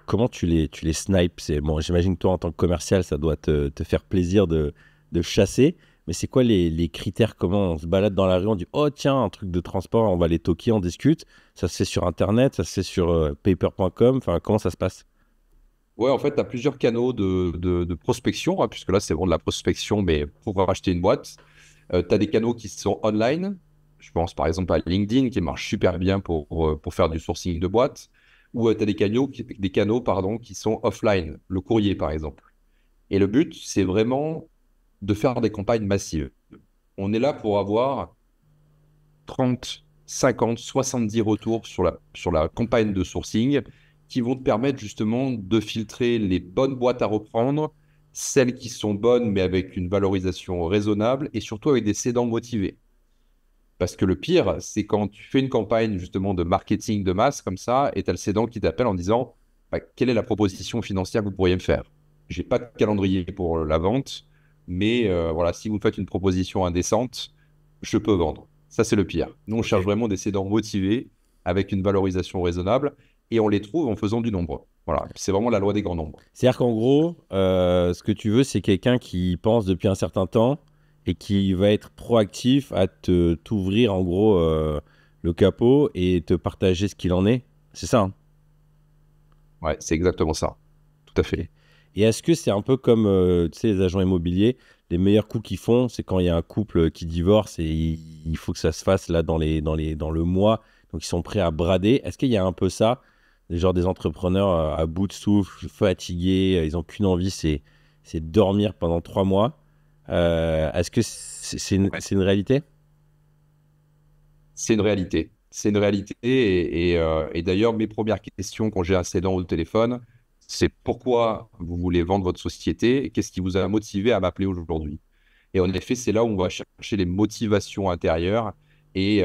Comment tu les snipes? Bon, j'imagine que toi, en tant que commercial, ça doit te faire plaisir de chasser. Mais c'est quoi les critères? Comment on se balade dans la rue, on dit, oh tiens, un truc de transport, on va les toquer, on discute. Ça se fait sur Internet, ça se fait sur paper.com. Enfin, comment ça se passe? Ouais, en fait, tu as plusieurs canaux de prospection, hein, puisque là, c'est vraiment de la prospection, mais pour acheter une boîte. Tu as des canaux qui sont online. Je pense par exemple à LinkedIn qui marche super bien pour faire du sourcing de boîtes. Ou tu as des canaux pardon, qui sont offline, le courrier par exemple. Et le but, c'est vraiment de faire des campagnes massives. On est là pour avoir 30, 50, 70 retours sur la campagne de sourcing qui vont te permettre justement de filtrer les bonnes boîtes à reprendre, celles qui sont bonnes mais avec une valorisation raisonnable et surtout avec des cédants motivés. Parce que le pire, c'est quand tu fais une campagne justement de marketing de masse comme ça et tu as le cédant qui t'appelle en disant bah, quelle est la proposition financière que vous pourriez me faire? J'ai pas de calendrier pour la vente, mais voilà, si vous me faites une proposition indécente, je peux vendre. Ça, c'est le pire. Nous, on cherche Ok. vraiment des cédants motivés avec une valorisation raisonnable et on les trouve en faisant du nombre. Voilà, c'est vraiment la loi des grands nombres. C'est-à-dire qu'en gros, ce que tu veux, c'est quelqu'un qui pense depuis un certain temps et qui va être proactif à t'ouvrir en gros le capot et te partager ce qu'il en est. C'est ça, hein? Ouais, c'est exactement ça. Tout à Ok. fait. Et est-ce que c'est un peu comme tu sais, les agents immobiliers, les meilleurs coups qu'ils font, c'est quand il y a un couple qui divorce et il faut que ça se fasse là dans le mois, donc ils sont prêts à brader. Est-ce qu'il y a un peu ça, genre des entrepreneurs à bout de souffle, fatigués, ils n'ont qu'une envie, c'est de dormir pendant 3 mois. Est-ce que Ouais. c'est une réalité? C'est une réalité. C'est une réalité. Et d'ailleurs, mes premières questions quand j'ai un cédant au téléphone, c'est pourquoi vous voulez vendre votre société et qu'est-ce qui vous a motivé à m'appeler aujourd'hui? Et en effet, c'est là où on va chercher les motivations intérieures et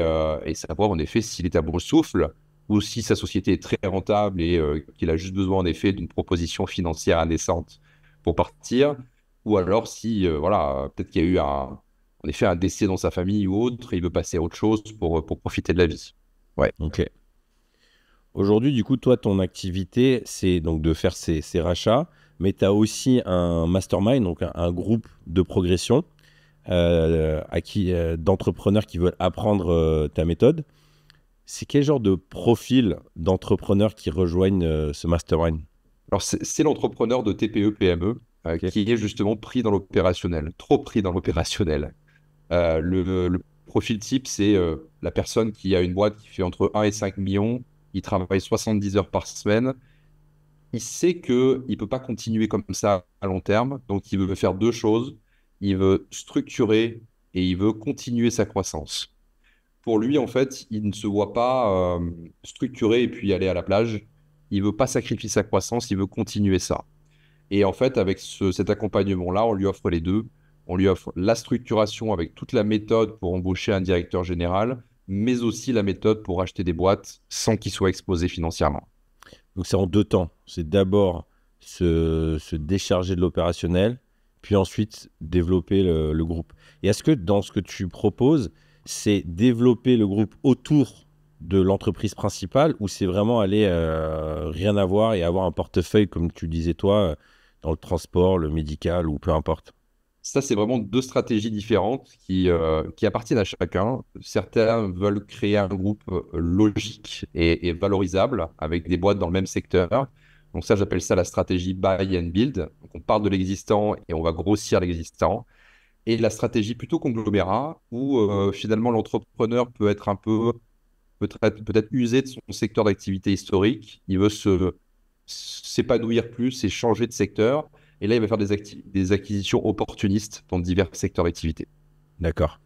savoir en effet s'il est à bout de souffle ou si sa société est très rentable et qu'il a juste besoin en effet d'une proposition financière indécente pour partir, ou alors si voilà, peut-être qu'il y a eu en effet un décès dans sa famille ou autre et il veut passer à autre chose pour profiter de la vie. Ouais. Ok. Aujourd'hui, du coup, toi, ton activité, c'est donc de faire ces rachats, mais tu as aussi un mastermind, donc un groupe de progression d'entrepreneurs qui veulent apprendre ta méthode. C'est quel genre de profil d'entrepreneurs qui rejoignent ce mastermind? Alors c'est l'entrepreneur de TPE-PME Ok. qui est justement pris dans l'opérationnel, trop pris dans l'opérationnel. Le profil type, c'est la personne qui a une boîte qui fait entre 1 et 5 millions, il travaille 70 heures par semaine, il sait qu'il ne peut pas continuer comme ça à long terme, donc il veut faire deux choses, il veut structurer et il veut continuer sa croissance. Pour lui, en fait, il ne se voit pas structurer et puis aller à la plage, il ne veut pas sacrifier sa croissance, il veut continuer ça. Et en fait, avec cet accompagnement-là, on lui offre les deux. On lui offre la structuration avec toute la méthode pour embaucher un directeur général, mais aussi la méthode pour acheter des boîtes sans qu'il soit exposé financièrement. Donc c'est en deux temps. C'est d'abord se décharger de l'opérationnel, puis ensuite développer le groupe. Et est-ce que dans ce que tu proposes, c'est développer le groupe autour de l'entreprise principale ou c'est vraiment aller rien avoir et avoir un portefeuille, comme tu disais toi, dans le transport, le médical ou peu importe? Ça, c'est vraiment deux stratégies différentes qui appartiennent à chacun. Certains veulent créer un groupe logique et valorisable avec des boîtes dans le même secteur. Donc ça, j'appelle ça la stratégie buy and build. Donc on part de l'existant et on va grossir l'existant. Et la stratégie plutôt conglomérat où finalement l'entrepreneur peut être un peu peut-être usé de son secteur d'activité historique. Il veut s'épanouir plus et changer de secteur. Et là, il va faire des acquisitions opportunistes dans divers secteurs d'activité. D'accord.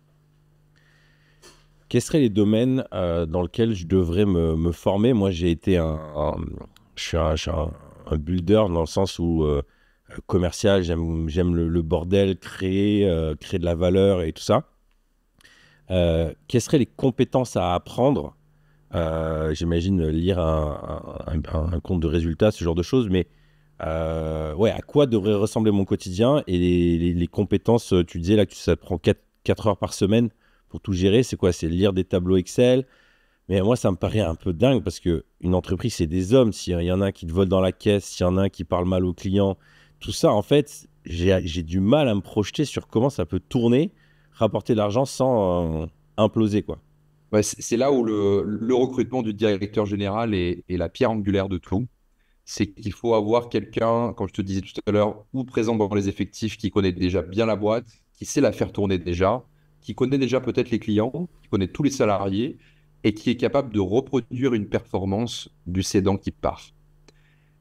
Quels seraient les domaines dans lesquels je devrais me former? Moi, j'ai été je suis un builder dans le sens où commercial, j'aime le bordel, créer de la valeur et tout ça. Quelles seraient les compétences à apprendre? J'imagine lire un compte de résultats, ce genre de choses, mais ouais, à quoi devrait ressembler mon quotidien et les compétences, tu disais là que ça te prend 4 heures par semaine pour tout gérer, c'est quoi? C'est lire des tableaux Excel, mais moi ça me paraît un peu dingue parce que une entreprise c'est des hommes, s'il y en a un qui te vole dans la caisse, s'il y en a un qui parle mal aux clients, tout ça en fait, j'ai du mal à me projeter sur comment ça peut tourner, rapporter de l'argent sans imploser quoi. Ouais, c'est là où le recrutement du directeur général est la pierre angulaire de tout. C'est qu'il faut avoir quelqu'un, comme je te disais tout à l'heure, ou présent dans les effectifs qui connaît déjà bien la boîte, qui sait la faire tourner déjà, qui connaît déjà peut-être les clients, qui connaît tous les salariés et qui est capable de reproduire une performance du cédant qui part.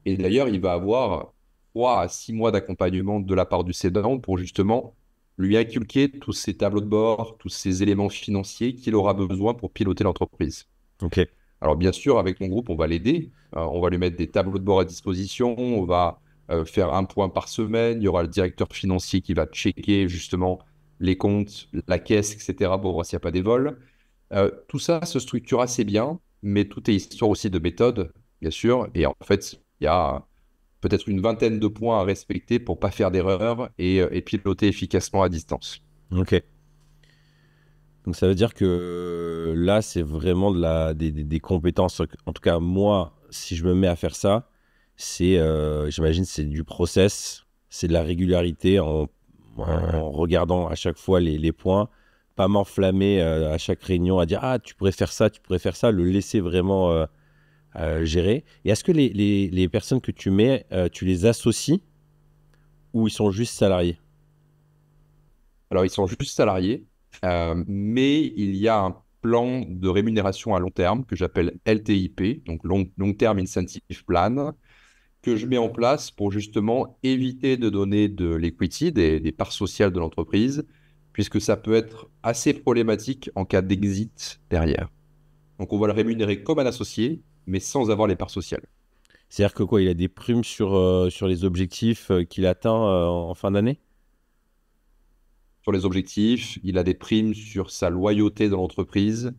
Et d'ailleurs, il va avoir 3 à 6 mois d'accompagnement de la part du cédant pour justement lui inculquer tous ces tableaux de bord, tous ces éléments financiers qu'il aura besoin pour piloter l'entreprise. Ok. Alors bien sûr, avec mon groupe, on va l'aider. On va lui mettre des tableaux de bord à disposition. On va faire un point par semaine. Il y aura le directeur financier qui va checker justement les comptes, la caisse, etc. pour voir s'il n'y a pas des vols. Tout ça se structure assez bien, mais tout est histoire aussi de méthode, bien sûr. Et en fait, il y a peut-être une vingtaine de points à respecter pour pas faire d'erreur et piloter efficacement à distance. Ok. Donc ça veut dire que là, c'est vraiment des compétences. En tout cas, moi, si je me mets à faire ça, j'imagine, c'est du process, c'est de la régularité en regardant à chaque fois les points, pas m'enflammer à chaque réunion à dire ah tu pourrais faire ça, le laisser vraiment gérer. Et est-ce que les personnes que tu mets, tu les associes ou ils sont juste salariés? Alors, ils sont juste salariés, mais il y a un plan de rémunération à long terme que j'appelle LTIP, donc Long Term Incentive Plan, que je mets en place pour justement éviter de donner de l'equity, des parts sociales de l'entreprise, puisque ça peut être assez problématique en cas d'exit derrière. Donc, on va le rémunérer comme un associé, mais sans avoir les parts sociales. C'est-à-dire que quoi, il a des primes sur les objectifs qu'il atteint en fin d'année? Sur les objectifs, il a des primes sur sa loyauté dans l'entreprise.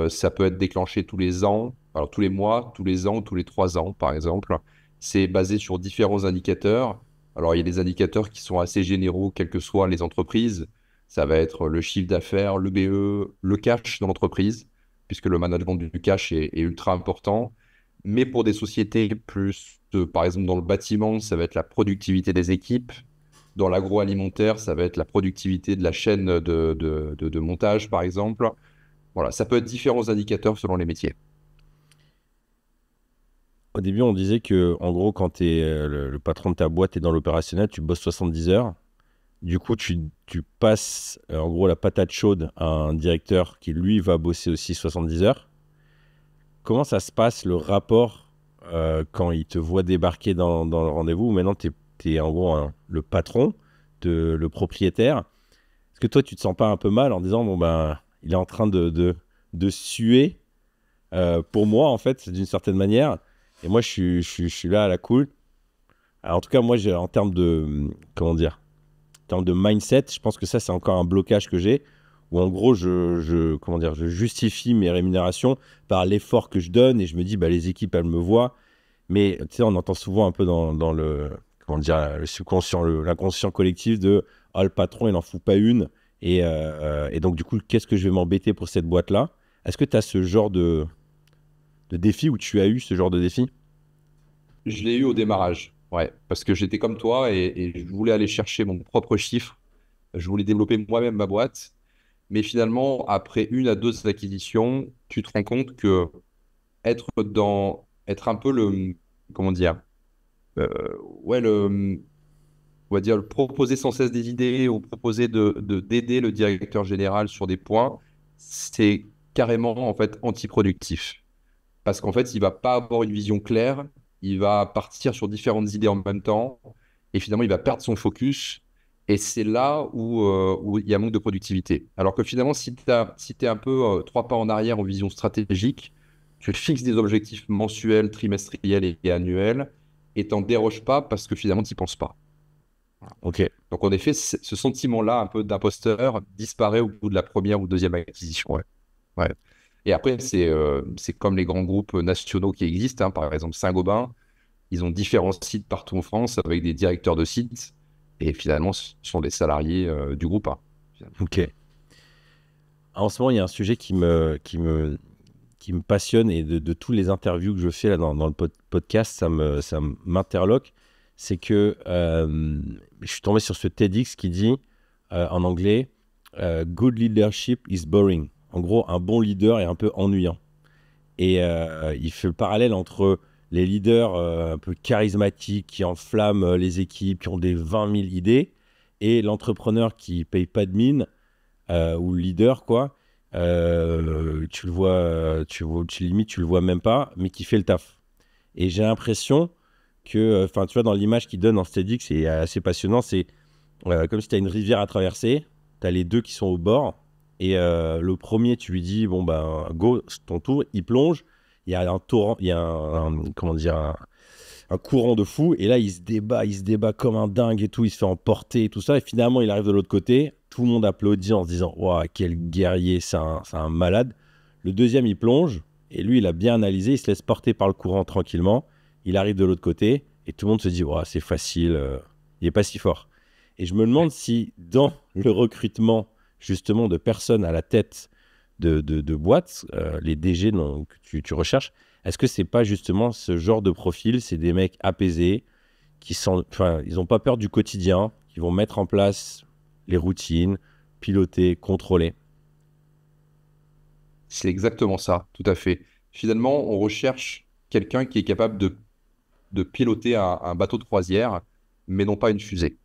Ça peut être déclenché tous les ans, alors tous les mois, tous les ans, tous les 3 ans, par exemple. C'est basé sur différents indicateurs. Alors, il y a des indicateurs qui sont assez généraux, quelles que soient les entreprises. Ça va être le chiffre d'affaires, le BE, le cash dans l'entreprise, puisque le management du cash est ultra important. Mais pour des sociétés plus, par exemple, dans le bâtiment, ça va être la productivité des équipes. Dans l'agroalimentaire, ça va être la productivité de la chaîne de montage, par exemple. Voilà, ça peut être différents indicateurs selon les métiers. Au début, on disait que, en gros, quand tu es le patron de ta boîte et dans l'opérationnel, tu bosses 70 heures. Du coup, tu passes, en gros, la patate chaude à un directeur qui, lui, va bosser aussi 70 heures. Comment ça se passe, le rapport, quand il te voit débarquer dans le rendez-vous? Maintenant, tu es, en gros le patron, le propriétaire. Est-ce que toi, tu te sens pas un peu mal en disant, bon, ben, il est en train de suer pour moi, en fait, d'une certaine manière. Et moi, je suis là à la cool. Alors, en tout cas, moi, en termes de, comment dire, en termes de mindset, je pense que ça, c'est encore un blocage que j'ai, où en gros, comment dire, je justifie mes rémunérations par l'effort que je donne et je me dis, bah, les équipes, elles me voient. Mais tu sais, on entend souvent un peu dans le, comment dire, le subconscient, l'inconscient collectif de, ah, le patron, il n'en fout pas une. Et donc, du coup, qu'est-ce que je vais m'embêter pour cette boîte-là? Est-ce que tu as ce genre de défi ou tu as eu ce genre de défi? Je l'ai eu au démarrage, ouais, parce que j'étais comme toi et je voulais aller chercher mon propre chiffre Je voulais développer moi-même ma boîte. Mais finalement, après 1 à 2 acquisitions, tu te rends compte que être un peu le, comment dire, euh, ouais, on va dire, proposer sans cesse des idées ou proposer d'aider le directeur général sur des points, c'est carrément en fait antiproductif. Parce qu'en fait, il va pas avoir une vision claire, il va partir sur différentes idées en même temps, et finalement, il va perdre son focus. Et c'est là où il y a manque de productivité. Alors que finalement, si tu es un peu 3 pas en arrière en vision stratégique, tu fixes des objectifs mensuels, trimestriels et annuels, et t'en déroges pas parce que finalement, tu n'y penses pas. Ok. Donc, en effet, ce sentiment-là, un peu d'imposteur, disparaît au bout de la première ou deuxième acquisition. Ouais. Ouais. Et après, c'est comme les grands groupes nationaux qui existent, hein. Par exemple, Saint-Gobain, ils ont différents sites partout en France avec des directeurs de sites. Et finalement, ce sont des salariés du groupe, hein, finalement. Ok. En ce moment, il y a un sujet qui me passionne et de tous les interviews que je fais là dans le podcast, ça m'interloque. C'est que je suis tombé sur ce TEDx qui dit en anglais Good leadership is boring. En gros, un bon leader est un peu ennuyant. Et il fait le parallèle entre les leaders un peu charismatiques qui enflamment les équipes, qui ont des 20 000 idées, et l'entrepreneur qui paye pas de mine ou le leader, quoi. Tu le vois, limite, tu le vois même pas, mais qui fait le taf. Et j'ai l'impression que, enfin, tu vois, dans l'image qu'il donne dans ce TEDx, c'est assez passionnant. C'est comme si tu as une rivière à traverser, tu as les deux qui sont au bord, et le premier, tu lui dis, bon, ben, go, c'est ton tour, il plonge, il y a un torrent, il y a comment dire, un courant de fou, et là, il se débat comme un dingue et tout, il se fait emporter et tout ça, et finalement, il arrive de l'autre côté, tout le monde applaudit en se disant, waouh, quel guerrier, c'est un malade. Le deuxième, il plonge, et lui, il a bien analysé, il se laisse porter par le courant tranquillement, il arrive de l'autre côté, et tout le monde se dit, waouh, c'est facile, il est pas si fort. Et je me demande si dans le recrutement justement de personnes à la tête de boîtes, les DG que tu recherches, est-ce que c'est pas justement ce genre de profil, c'est des mecs apaisés, ils n'ont pas peur du quotidien, qui vont mettre en place les routines, piloter, contrôler. C'est exactement ça, tout à fait. Finalement, on recherche quelqu'un qui est capable de piloter un bateau de croisière, mais non pas une fusée.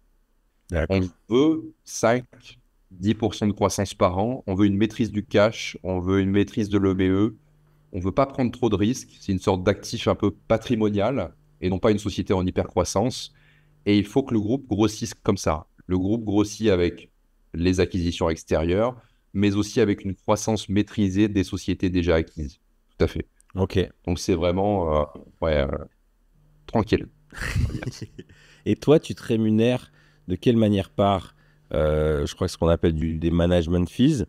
On D'accord. veut 5-10% de croissance par an, on veut une maîtrise du cash, on veut une maîtrise de l'EBE, on ne veut pas prendre trop de risques, c'est une sorte d'actif un peu patrimonial et non pas une société en hyper-croissance. Et il faut que le groupe grossisse comme ça. Le groupe grossit avec les acquisitions extérieures, mais aussi avec une croissance maîtrisée des sociétés déjà acquises. Tout à fait. Ok. Donc c'est vraiment ouais, tranquille, on va dire. Et toi, tu te rémunères de quelle manière? Par, je crois que ce qu'on appelle des management fees,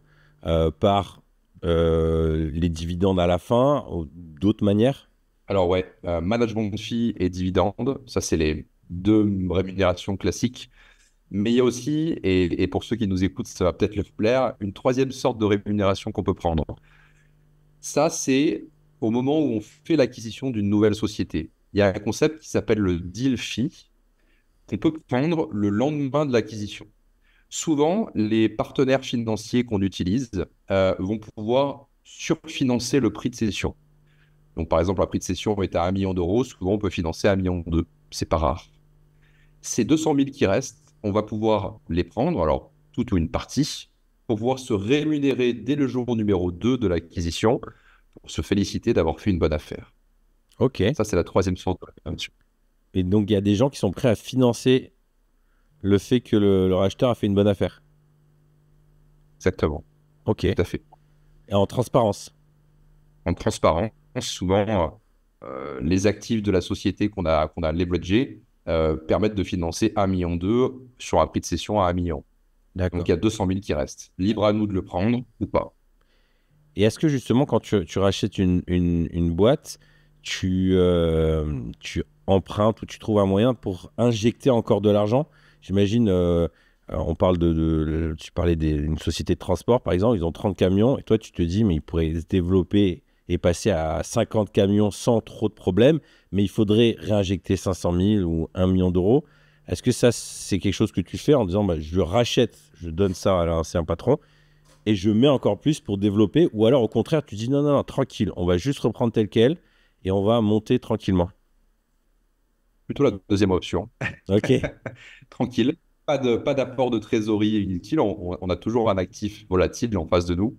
par les dividendes à la fin, ou d'autres manières? Alors ouais, management fee et dividendes, ça c'est les deux rémunérations classiques. Mais il y a aussi, et pour ceux qui nous écoutent, ça va peut-être leur plaire, une troisième sorte de rémunération qu'on peut prendre. Ça, c'est au moment où on fait l'acquisition d'une nouvelle société. Il y a un concept qui s'appelle le deal fee qu'on peut prendre le lendemain de l'acquisition. Souvent, les partenaires financiers qu'on utilise vont pouvoir surfinancer le prix de cession. Donc, par exemple, un prix de cession est à 1 million d'euros. Souvent, on peut financer 1,2 million. C'est pas rare. Ces 200 000 qui restent, on va pouvoir les prendre, alors toute ou une partie, pour pouvoir se rémunérer dès le jour numéro 2 de l'acquisition, pour se féliciter d'avoir fait une bonne affaire. Ok. Ça, c'est la troisième sorte de rémunération. Et donc, il y a des gens qui sont prêts à financer le fait que leur acheteur a fait une bonne affaire. Exactement, Ok. tout à fait. Et en transparence. En transparence, souvent, les actifs de la société qu'on a leveragés permettent de financer 1,2 million sur un prix de cession à 1 million. Donc, D'accord. il y a 200 000 qui restent. Libre à nous de le prendre ou pas. Et est-ce que justement, quand tu rachètes une boîte, tu empruntes ou tu trouves un moyen pour injecter encore de l'argent? J'imagine, on parle tu parlais d'une société de transport, par exemple, ils ont 30 camions, et toi, tu te dis, mais ils pourraient se développer et passer à 50 camions sans trop de problèmes, mais il faudrait réinjecter 500 000 ou 1 million d'euros. Est-ce que ça, c'est quelque chose que tu fais en disant bah, je rachète, je donne ça à l'ancien patron et je mets encore plus pour développer, ou alors au contraire, tu dis non, non, non, tranquille, on va juste reprendre tel quel et on va monter tranquillement. Plutôt la deuxième option. Ok, Tranquille. Pas d'apport de trésorerie inutile. On a toujours un actif volatile en face de nous.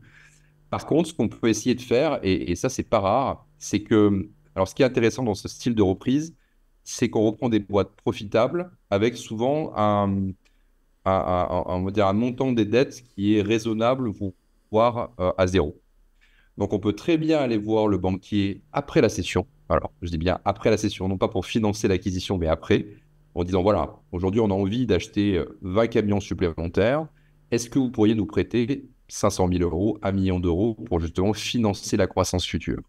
Par contre, ce qu'on peut essayer de faire, et ça, c'est pas rare, c'est que, alors ce qui est intéressant dans ce style de reprise, c'est qu'on reprend des boîtes profitables avec souvent on va dire un montant des dettes qui est raisonnable, voire à zéro. Donc, on peut très bien aller voir le banquier après la session. Alors, je dis bien après la session, non pas pour financer l'acquisition, mais après, en disant, voilà, aujourd'hui, on a envie d'acheter 20 camions supplémentaires. Est-ce que vous pourriez nous prêter 500 000 euros, 1 million d'euros pour justement financer la croissance future?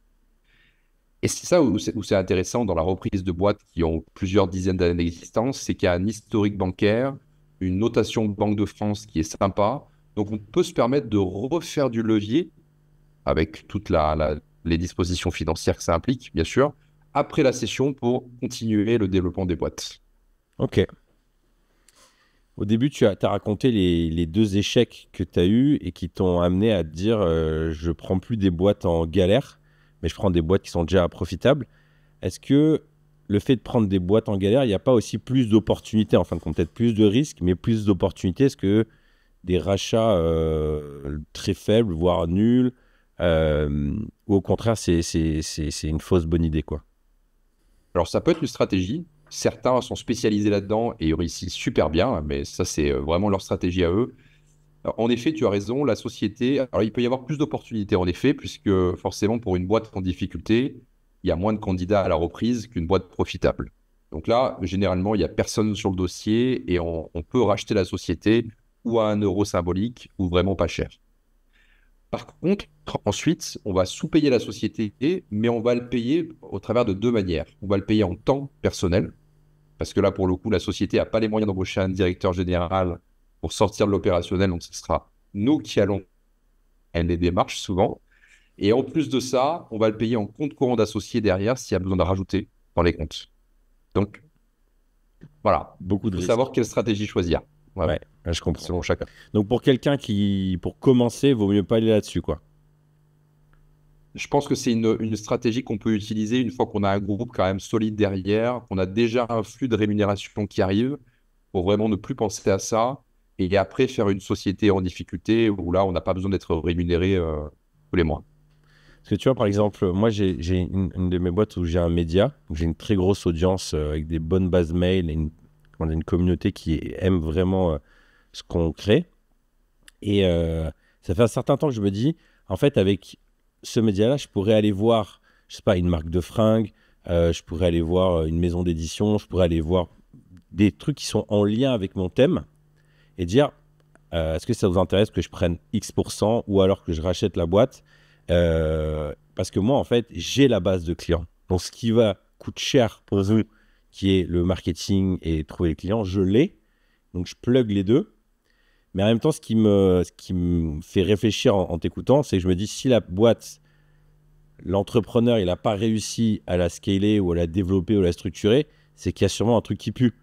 Et c'est ça où c'est intéressant dans la reprise de boîtes qui ont plusieurs dizaines d'années d'existence, c'est qu'il y a un historique bancaire, une notation Banque de France qui est sympa. Donc, on peut se permettre de refaire du levier avec toutes les dispositions financières que ça implique, bien sûr, après la session pour continuer le développement des boîtes. ok. Au début, tu as raconté les deux échecs que tu as eus et qui t'ont amené à te dire je prends plus des boîtes en galère, mais je prends des boîtes qui sont déjà profitables. Est-ce que le fait de prendre des boîtes en galère, il n'y a pas aussi plus d'opportunités, en fin de compte, peut-être plus de risques, mais plus d'opportunités? Est-ce que des rachats très faibles, voire nuls, ou au contraire, c'est une fausse bonne idée, quoi? Alors, ça peut être une stratégie. Certains sont spécialisés là-dedans et réussissent super bien, mais ça, c'est vraiment leur stratégie à eux. Alors, en effet, tu as raison, la société. Alors, il peut y avoir plus d'opportunités, en effet, puisque forcément, pour une boîte en difficulté, il y a moins de candidats à la reprise qu'une boîte profitable. Donc là, généralement, il n'y a personne sur le dossier et on peut racheter la société ou à un euro symbolique ou vraiment pas cher. Par contre, ensuite, on va sous-payer la société, mais on va le payer au travers de deux manières. On va le payer en temps personnel, parce que là, pour le coup, la société n'a pas les moyens d'embaucher un directeur général pour sortir de l'opérationnel, donc ce sera nous qui allons faire les démarches souvent. Et en plus de ça, on va le payer en compte courant d'associé derrière s'il y a besoin de rajouter dans les comptes. Donc, voilà, Beaucoup il de faut risques. savoir quelle stratégie choisir. Voilà, Ouais, je comprends. selon chacun. Donc pour quelqu'un pour commencer, vaut mieux pas aller là-dessus, quoi. Je pense que c'est une stratégie qu'on peut utiliser une fois qu'on a un groupe quand même solide derrière, qu'on a déjà un flux de rémunération qui arrive, pour vraiment ne plus penser à ça, et après faire une société en difficulté où là, on n'a pas besoin d'être rémunéré tous les mois. Parce que tu vois, par exemple, moi, j'ai une de mes boîtes où j'ai un média, où j'ai une très grosse audience avec des bonnes bases mail et comment dire, une communauté qui aime vraiment ce qu'on crée. Et ça fait un certain temps que je me dis, en fait, avec ce média-là, je pourrais aller voir, je sais pas, une marque de fringues, je pourrais aller voir une maison d'édition, je pourrais aller voir des trucs qui sont en lien avec mon thème et dire, est-ce que ça vous intéresse que je prenne X% ou alors que je rachète la boîte? Parce que moi, en fait, j'ai la base de clients. Donc, ce qui va coûte cher pour vous, qui est le marketing et trouver les clients, je l'ai. Donc, je plug les deux. Mais en même temps, ce qui me fait réfléchir en t'écoutant, c'est que je me dis, si la boîte, l'entrepreneur, il n'a pas réussi à la scaler ou à la développer ou à la structurer, c'est qu'il y a sûrement un truc qui pue.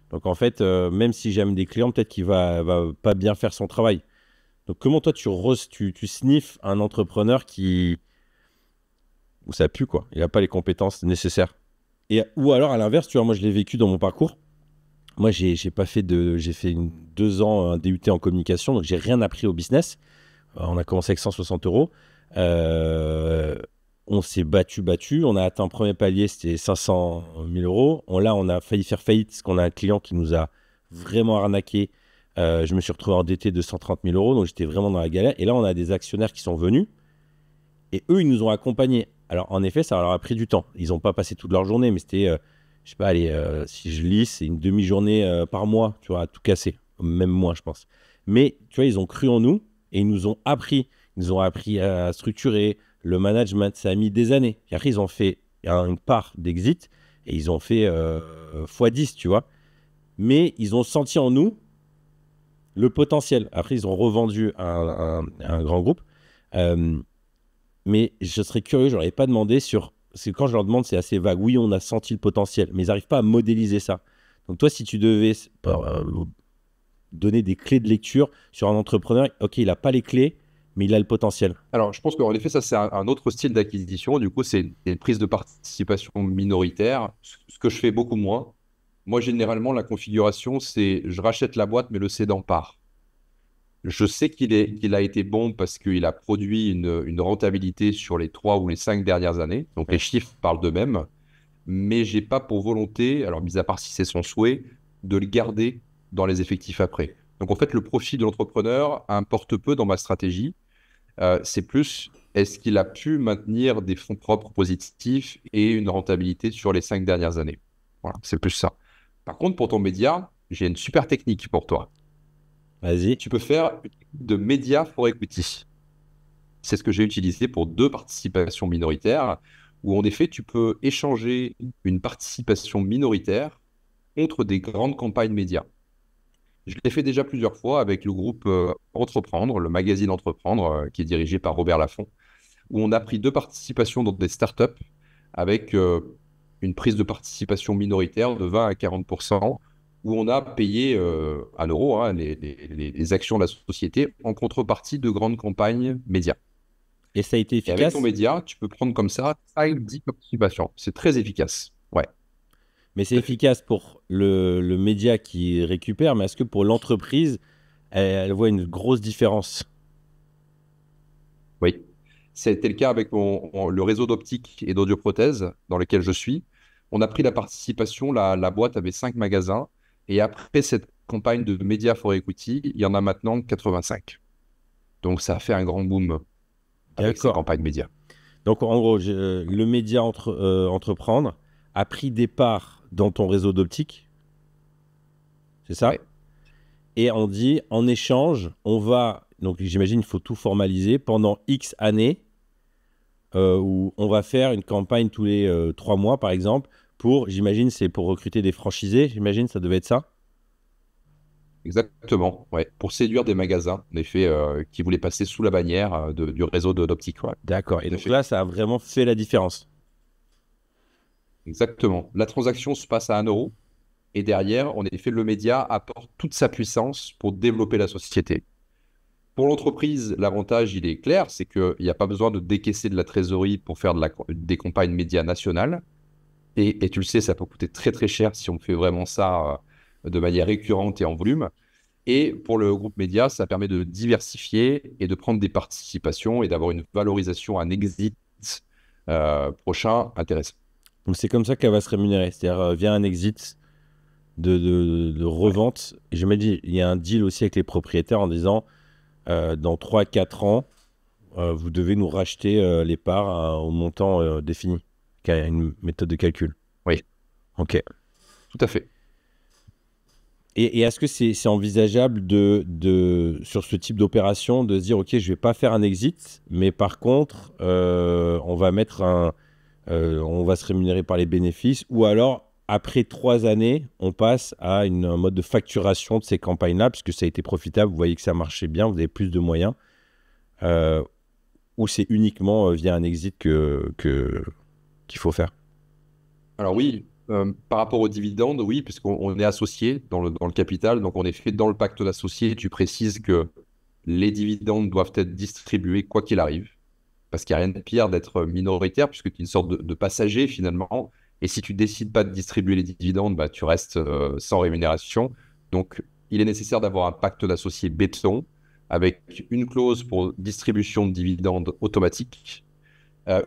Donc, en fait, même si j'aime des clients, peut-être qu'il va pas bien faire son travail. Donc, comment toi, tu sniffes un entrepreneur où ça pue, quoi? Il n'a pas les compétences nécessaires. Ou alors, à l'inverse, tu vois, moi, je l'ai vécu dans mon parcours. Moi, j'ai fait 2 ans un DUT en communication, donc j'ai rien appris au business. On a commencé avec 160 euros. On s'est battu. On a atteint un premier palier, c'était 500 000 euros. Là, on a failli faire faillite parce qu'on a un client qui nous a vraiment arnaqué. Je me suis retrouvé endetté de 130 000 euros, donc j'étais vraiment dans la galère. Et là, on a des actionnaires qui sont venus et eux, ils nous ont accompagnés. Alors, en effet, ça leur a pris du temps. Ils n'ont pas passé toute leur journée, mais c'était, je sais pas, allez, si je lis, c'est une demi-journée par mois, tu vois, à tout casser. Même moins, je pense. Mais, tu vois, ils ont cru en nous et ils nous ont appris. Ils nous ont appris à structurer le management. Ça a mis des années. Et après, ils ont fait une part d'exit et ils ont fait x10, tu vois. Mais ils ont senti en nous le potentiel. Après, ils ont revendu à un grand groupe. Mais je serais curieux, je leur ai pas demandé sur... Parce que quand je leur demande, c'est assez vague. Oui, on a senti le potentiel, mais ils n'arrivent pas à modéliser ça. Donc toi, si tu devais donner des clés de lecture sur un entrepreneur, ok, il n'a pas les clés, mais il a le potentiel. Alors, je pense qu'en effet, ça, c'est un autre style d'acquisition. Du coup, c'est une prise de participation minoritaire, ce que je fais beaucoup moins. Moi, généralement, la configuration, c'est je rachète la boîte, mais le cédant part. Je sais qu'il a été bon parce qu'il a produit une rentabilité sur les 3 ou les 5 dernières années. Donc, les Ouais. chiffres parlent d'eux-mêmes. Mais j'ai pas pour volonté, alors mis à part si c'est son souhait, de le garder dans les effectifs après. Donc, en fait, le profit de l'entrepreneur importe peu dans ma stratégie. C'est plus, est-ce qu'il a pu maintenir des fonds propres positifs et une rentabilité sur les 5 dernières années? Voilà, c'est plus ça. Par contre, pour ton média, j'ai une super technique pour toi. Vas-y. Tu peux faire une technique de média for equity. C'est ce que j'ai utilisé pour 2 participations minoritaires, où en effet, tu peux échanger une participation minoritaire contre des grandes campagnes médias. Je l'ai fait déjà plusieurs fois avec le groupe Entreprendre, le magazine Entreprendre, qui est dirigé par Robert Laffont, où on a pris 2 participations dans des startups avec une prise de participation minoritaire de 20 à 40%, où on a payé à l'euro hein, les actions de la société en contrepartie de grandes campagnes médias. Et ça a été Et avec ton efficace? média, tu peux prendre comme ça 5-10 participations. C'est très efficace. Ouais, Mais c'est tout à fait. efficace pour le média qui récupère, mais est-ce que pour l'entreprise, elle voit une grosse différence? Oui. C'était le cas avec le réseau d'optique et d'audioprothèse dans lequel je suis. On a pris la participation, la boîte avait 5 magasins. Et après cette campagne de Media for Equity, il y en a maintenant 85. Donc ça a fait un grand boom avec ces D'accord. campagnes médias. Donc en gros, le média entreprendre a pris des parts dans ton réseau d'optique, c'est ça? Ouais, Et on dit en échange, on va, donc j'imagine il faut tout formaliser pendant X années, où on va faire une campagne tous les 3 mois par exemple, pour, j'imagine c'est pour recruter des franchisés, j'imagine ça devait être ça? exactement. Ouais. Pour séduire des magasins, en effet, qui voulaient passer sous la bannière du réseau d'optique. Ouais, D'accord. Et tout à donc fait. là, ça a vraiment fait la différence. Exactement. La transaction se passe à 1 euro. Et derrière, en effet, le média apporte toute sa puissance pour développer la société. Pour l'entreprise, l'avantage, il est clair, c'est qu'il n'y a pas besoin de décaisser de la trésorerie pour faire des campagnes médias nationales. Et tu le sais, ça peut coûter très très cher si on fait vraiment ça de manière récurrente et en volume. Et pour le groupe média, ça permet de diversifier et de prendre des participations et d'avoir une valorisation, un exit prochain intéressant. Donc c'est comme ça qu'elle va se rémunérer, c'est-à-dire via un exit de Ouais, revente. Et je me dis, il y a un deal aussi avec les propriétaires en disant, dans 3 4 ans, vous devez nous racheter les parts au montant défini, qui a une méthode de calcul. oui, Ok. tout à fait. Et est-ce que c'est envisageable sur ce type d'opération de se dire, ok, je vais pas faire un exit, mais par contre, on va se rémunérer par les bénéfices, ou alors après 3 années, on passe à un mode de facturation de ces campagnes-là, puisque ça a été profitable, vous voyez que ça marchait bien, vous avez plus de moyens, euh, ou c'est uniquement via un exit qu'il faut faire. Alors oui, par rapport aux dividendes, oui, puisqu'on est associé dans le capital. Donc en effet, dans le pacte d'associé, tu précises que les dividendes doivent être distribués quoi qu'il arrive. Parce qu'il n'y a rien de pire d'être minoritaire, puisque tu es une sorte de passager finalement. Et si tu décides pas de distribuer les dividendes, bah, tu restes sans rémunération. Donc, il est nécessaire d'avoir un pacte d'associés béton avec une clause pour distribution de dividendes automatique,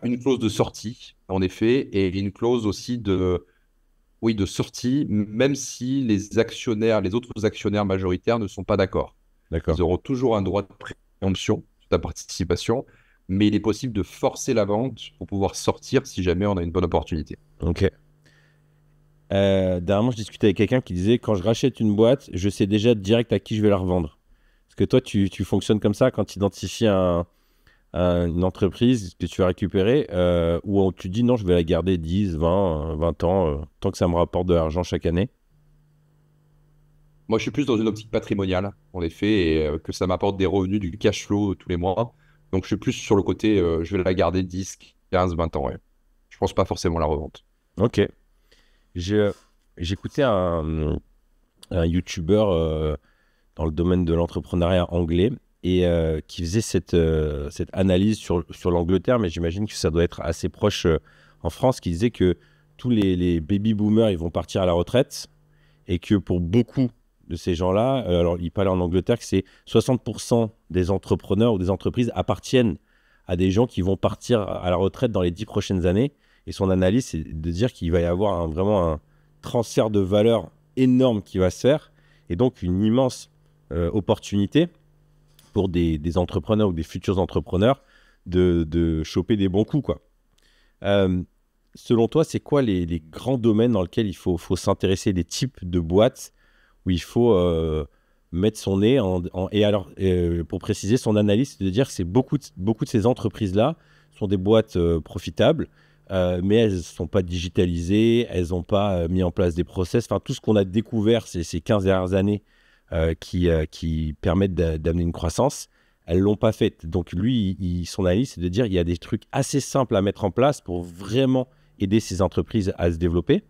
une clause de sortie, en effet, et une clause aussi oui, de sortie, même si les autres actionnaires majoritaires ne sont pas d'accord. D'accord. Ils auront toujours un droit de préemption sur ta participation, mais il est possible de forcer la vente pour pouvoir sortir si jamais on a une bonne opportunité. Ok. Dernièrement, je discutais avec quelqu'un qui disait, quand je rachète une boîte, je sais déjà direct à qui je vais la revendre. Est-ce que toi, tu fonctionnes comme ça quand tu identifies une entreprise que tu vas récupérer, ou tu dis non, je vais la garder 10, 20, 20 ans, tant que ça me rapporte de l'argent chaque année? Moi, je suis plus dans une optique patrimoniale, en effet, et que ça m'apporte des revenus, du cash flow tous les mois. Donc, je suis plus sur le côté, je vais la garder 10, 15, 20 ans. Ouais. Je pense pas forcément à la revente. Ok. Je, j'écoutais un YouTuber dans le domaine de l'entrepreneuriat anglais et qui faisait cette analyse sur l'Angleterre, mais j'imagine que ça doit être assez proche en France, qui disait que tous les baby boomers ils vont partir à la retraite et que pour beaucoup de ces gens-là, alors il parlait en Angleterre que c'est 60% des entrepreneurs ou des entreprises appartiennent à des gens qui vont partir à la retraite dans les 10 prochaines années. Et son analyse, c'est de dire qu'il va y avoir vraiment un transfert de valeur énorme qui va se faire et donc une immense opportunité pour des entrepreneurs ou des futurs entrepreneurs de choper des bons coups, quoi. Euh, Selon toi, c'est quoi les grands domaines dans lesquels il faut s'intéresser, des types de boîtes où il faut mettre son nez et alors, pour préciser son analyse, c'est de dire que c'est beaucoup de ces entreprises-là sont des boîtes profitables, mais elles ne sont pas digitalisées, elles n'ont pas mis en place des process. Enfin, tout ce qu'on a découvert ces 15 dernières années qui permettent d'amener une croissance, elles ne l'ont pas fait. Donc lui, son analyse, c'est de dire qu'il y a des trucs assez simples à mettre en place pour vraiment aider ces entreprises à se développer.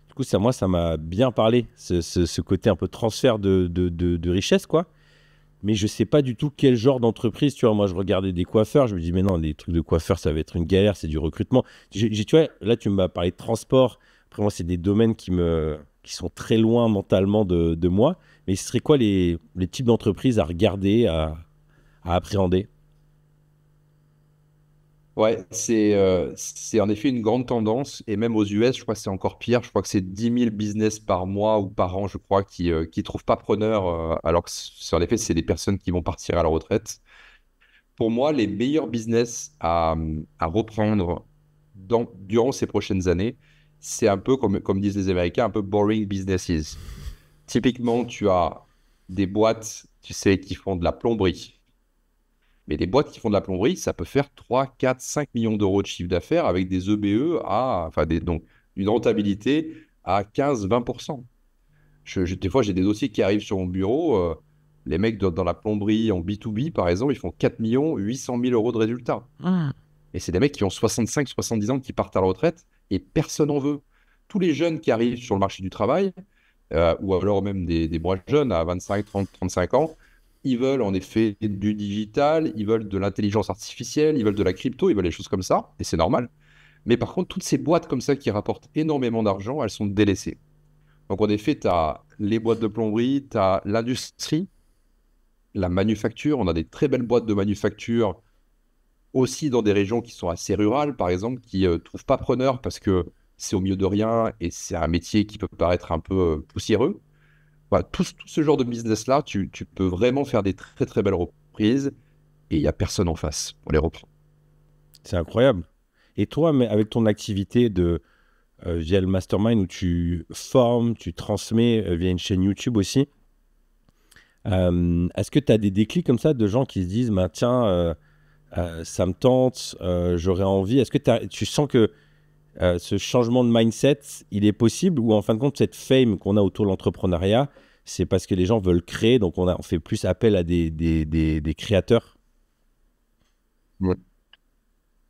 Du coup, ça m'a bien parlé, ce côté un peu transfert de richesse, quoi. Mais je ne sais pas du tout quel genre d'entreprise. Tu vois, moi, je regardais des coiffeurs. Je me dis, mais non, les trucs de coiffeurs, ça va être une galère, c'est du recrutement. Tu vois, là, tu m'as parlé de transport. Après, moi, c'est des domaines qui sont très loin mentalement de moi. Mais ce serait quoi les types d'entreprises à regarder, à appréhender? Ouais, c'est en effet une grande tendance. Et même aux US, je crois que c'est encore pire. Je crois que c'est 10 000 business par mois ou par an, je crois, qui trouvent pas preneur, alors que en effet, c'est des personnes qui vont partir à la retraite. Pour moi, les meilleurs business à reprendre durant ces prochaines années, c'est un peu comme disent les Américains, un peu boring businesses. Typiquement, tu as des boîtes, tu sais, qui font de la plomberie. Mais des boîtes qui font de la plomberie, ça peut faire 3, 4, 5 millions d'euros de chiffre d'affaires avec des EBE donc une rentabilité à 15-20%. Des fois, j'ai des dossiers qui arrivent sur mon bureau. Les mecs dans la plomberie en B2B, par exemple, ils font 4 800 000 euros de résultats. Et c'est des mecs qui ont 65-70 ans qui partent à la retraite et personne n'en veut. Tous les jeunes qui arrivent sur le marché du travail, ou alors même des moins jeunes à 25, 30, 35 ans, ils veulent en effet du digital, ils veulent de l'intelligence artificielle, ils veulent de la crypto, ils veulent des choses comme ça, et c'est normal. Mais par contre, toutes ces boîtes comme ça qui rapportent énormément d'argent, elles sont délaissées. Donc en effet, tu as les boîtes de plomberie, tu as l'industrie, la manufacture. On a des très belles boîtes de manufacture aussi dans des régions qui sont assez rurales, par exemple, qui ne trouvent pas preneur parce que c'est au milieu de rien et c'est un métier qui peut paraître un peu poussiéreux. Voilà, tout ce genre de business-là, tu peux vraiment faire des très très belles reprises et il n'y a personne en face pour les reprendre. C'est incroyable. Et toi, mais avec ton activité via le mastermind où tu formes, tu transmets via une chaîne YouTube aussi, est-ce que tu as des déclics comme ça de gens qui se disent, bah, tiens, ça me tente, j'aurais envie. Est-ce que tu sens que ce changement de mindset, il est possible ou en fin de compte, cette fame qu'on a autour de l'entrepreneuriat, c'est parce que les gens veulent créer, donc on fait plus appel à des créateurs? Ouais.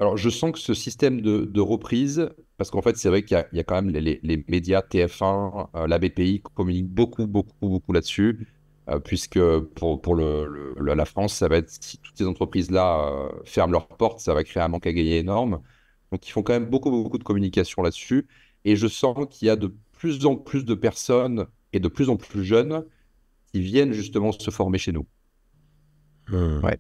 Alors, je sens que ce système de reprise, parce qu'en fait, c'est vrai qu'il y a quand même les médias TF1, la BPI communiquent beaucoup, beaucoup, beaucoup là-dessus, puisque pour la France, ça va être, si toutes ces entreprises-là ferment leurs portes, ça va créer un manque à gagner énorme. Donc, ils font quand même beaucoup, beaucoup de communication là-dessus. Et je sens qu'il y a de plus en plus de personnes et de plus en plus jeunes qui viennent justement se former chez nous. Hmm. Ouais.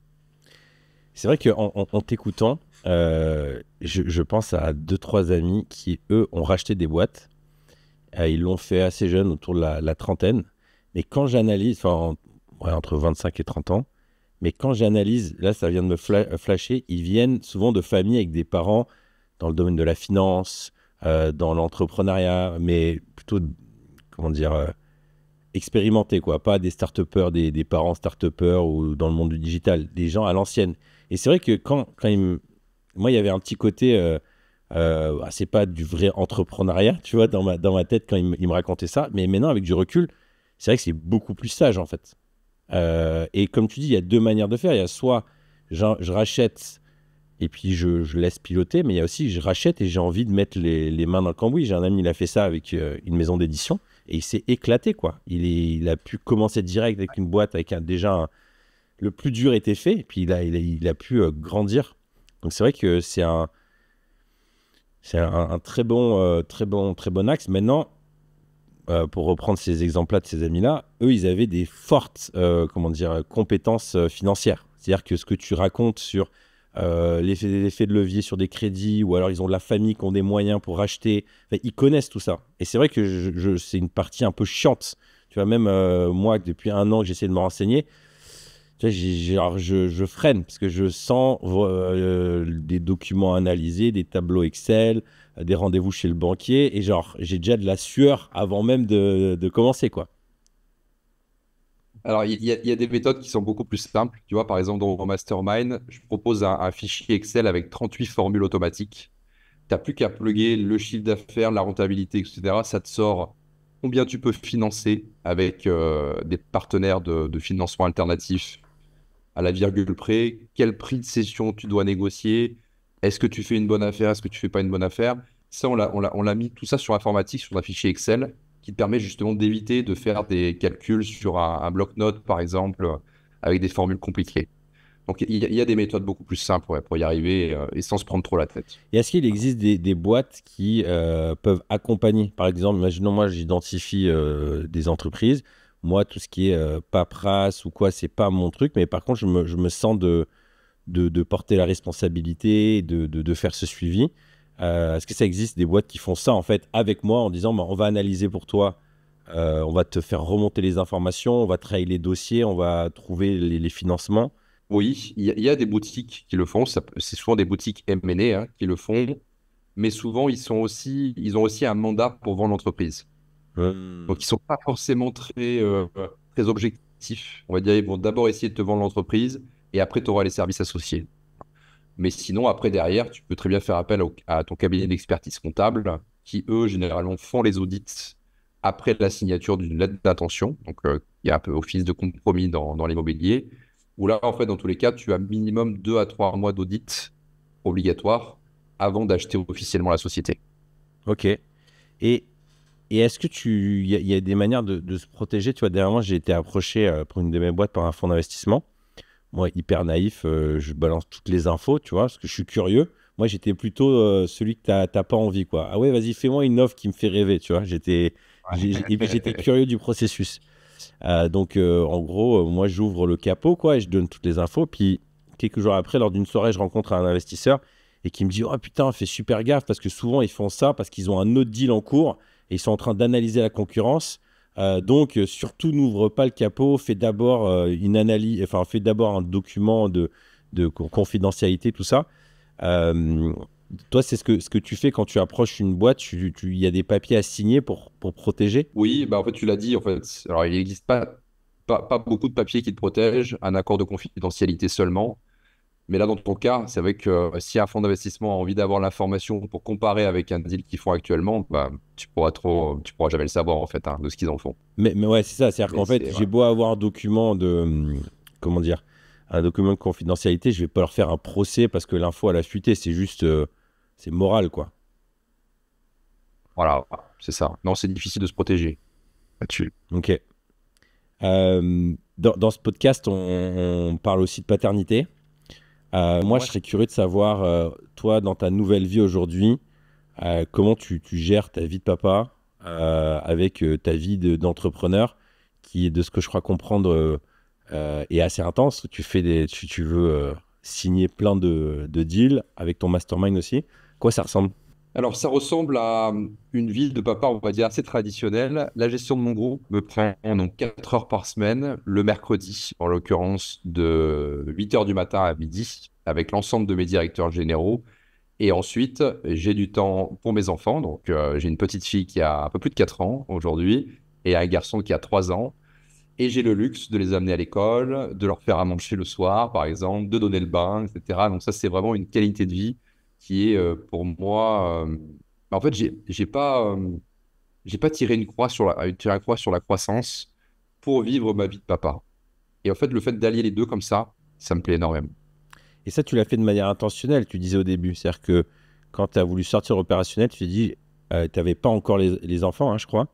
C'est vrai qu'en t'écoutant, je pense à deux, trois amis qui, eux, ont racheté des boîtes. Ils l'ont fait assez jeune, autour de la trentaine. Mais quand j'analyse, enfin, ouais, entre 25 et 30 ans, mais quand j'analyse, là, ça vient de me flasher, ils viennent souvent de familles avec des parents dans le domaine de la finance, dans l'entrepreneuriat, mais plutôt, comment dire, expérimentés, quoi. Pas des start-upers, des parents start-upers ou dans le monde du digital, des gens à l'ancienne. Et c'est vrai que moi, il y avait un petit côté, c'est pas du vrai entrepreneuriat, tu vois, dans ma tête quand il me racontait ça, mais maintenant, avec du recul, c'est vrai que c'est beaucoup plus sage, en fait. Et comme tu dis, il y a deux manières de faire. Il y a soit je rachète et puis je laisse piloter. Mais il y a aussi, je rachète et j'ai envie de mettre les mains dans le cambouis. J'ai un ami, il a fait ça avec une maison d'édition et il s'est éclaté, quoi. Il a pu commencer direct avec une boîte avec le plus dur était fait, et puis il a pu grandir. Donc c'est vrai que c'est un très bon axe. Maintenant, pour reprendre ces exemples-là de ces amis-là, eux, ils avaient des fortes compétences financières. C'est-à-dire que ce que tu racontes sur l'effet de levier sur des crédits, ou alors ils ont de la famille qui ont des moyens pour acheter, enfin, ils connaissent tout ça. Et c'est vrai que c'est une partie un peu chiante. Tu vois, même moi, depuis 1 an que j'essaie de me renseigner, tu vois, je freine parce que je sens des documents analysés, des tableaux Excel, des rendez-vous chez le banquier, et genre, j'ai déjà de la sueur avant même de commencer, quoi. Alors, il y a des méthodes qui sont beaucoup plus simples. Tu vois, par exemple, dans mon Mastermind, je propose un fichier Excel avec 38 formules automatiques. Tu n'as plus qu'à plugger le chiffre d'affaires, la rentabilité, etc. Ça te sort combien tu peux financer avec des partenaires de financement alternatifs à la virgule près, quel prix de cession tu dois négocier, est-ce que tu fais une bonne affaire, est-ce que tu fais pas une bonne affaire. Ça, on l'a mis tout ça sur informatique, sur un fichier Excel, qui te permet justement d'éviter de faire des calculs sur un bloc-notes, par exemple, avec des formules compliquées. Donc, il y a des méthodes beaucoup plus simples, ouais, pour y arriver et sans se prendre trop la tête. Et est-ce qu'il existe des boîtes qui peuvent accompagner? Par exemple, imaginons, moi, j'identifie des entreprises. Moi, tout ce qui est paperasse ou quoi, c'est pas mon truc. Mais par contre, je me sens de porter la responsabilité, de faire ce suivi. Est-ce que ça existe des boîtes qui font ça, en fait, avec moi, en disant, bah, on va analyser pour toi, on va te faire remonter les informations, on va travailler les dossiers, on va trouver les financements? Oui, il y a des boutiques qui le font. C'est souvent des boutiques M&A, hein, qui le font. Mais souvent, ils ont aussi un mandat pour vendre l'entreprise. Hmm. Donc, ils sont pas forcément très objectifs. On va dire, ils vont d'abord essayer de te vendre l'entreprise et après, tu auras les services associés. Mais sinon, après, derrière, tu peux très bien faire appel à ton cabinet d'expertise comptable qui, eux, généralement, font les audits après la signature d'une lettre d'intention. Donc, il y a un peu office de compromis dans l'immobilier. Où là, en fait, dans tous les cas, tu as minimum 2 à 3 mois d'audit obligatoire avant d'acheter officiellement la société. Ok. Et est-ce que il y a des manières de se protéger? Tu vois, dernièrement, j'ai été approché pour une de mes boîtes par un fonds d'investissement. Moi, hyper naïf, je balance toutes les infos, tu vois, parce que je suis curieux. Moi, j'étais plutôt celui que t'as pas envie, quoi. Ah ouais, vas-y, fais-moi une offre qui me fait rêver, tu vois. Et puis j'étais curieux du processus. Donc, en gros, moi, j'ouvre le capot, quoi, et je donne toutes les infos. Puis, quelques jours après, lors d'une soirée, je rencontre un investisseur et qui me dit, oh putain, fais super gaffe, parce que souvent, ils font ça parce qu'ils ont un autre deal en cours et ils sont en train d'analyser la concurrence. Donc, surtout, n'ouvre pas le capot, fais d'abord une analyse, enfin, fais d'abord un document de confidentialité, tout ça. Euh, Toi, c'est ce que tu fais quand tu approches une boîte, il y a des papiers à signer pour protéger. Oui, bah en fait, tu l'as dit, en fait. Alors, il n'existe pas beaucoup de papiers qui te protègent, un accord de confidentialité seulement. Mais là, dans ton cas, c'est vrai que si un fonds d'investissement a envie d'avoir l'information pour comparer avec un deal qu'ils font actuellement, bah, tu pourras jamais le savoir, en fait, hein, de ce qu'ils en font. Mais ouais, c'est ça. C'est-à-dire Mais qu'en fait, c'est, j'ai voilà. beau avoir un document comment dire, un document de confidentialité, je vais pas leur faire un procès parce que l'info elle a fuité. C'est juste, c'est moral, quoi. Voilà, c'est ça. Non, c'est difficile de se protéger là-dessus. Ok. Dans ce podcast, on parle aussi de paternité. Moi, je Ouais. serais curieux de savoir, toi, dans ta nouvelle vie aujourd'hui, comment tu gères ta vie de papa avec ta vie d'entrepreneur, qui, de ce que je crois comprendre, est assez intense. Tu veux signer plein de deals avec ton mastermind aussi. Quoi ça ressemble? Alors, ça ressemble à une vie de papa, on va dire, assez traditionnelle. La gestion de mon groupe me prend donc 4 heures par semaine, le mercredi, en l'occurrence, de 8 heures du matin à midi, avec l'ensemble de mes directeurs généraux. Et ensuite, j'ai du temps pour mes enfants. Donc, j'ai une petite fille qui a un peu plus de 4 ans aujourd'hui et un garçon qui a 3 ans. Et j'ai le luxe de les amener à l'école, de leur faire à manger le soir, par exemple, de donner le bain, etc. Donc ça, c'est vraiment une qualité de vie qui est pour moi... En fait, j'ai pas tiré une croix tiré une croix sur la croissance pour vivre ma vie de papa. Et en fait, le fait d'allier les deux comme ça me plaît énormément. Et ça, tu l'as fait de manière intentionnelle, tu disais au début. C'est-à-dire que quand tu as voulu sortir opérationnel, tu t'es dit, tu n'avais pas encore les enfants, hein, je crois,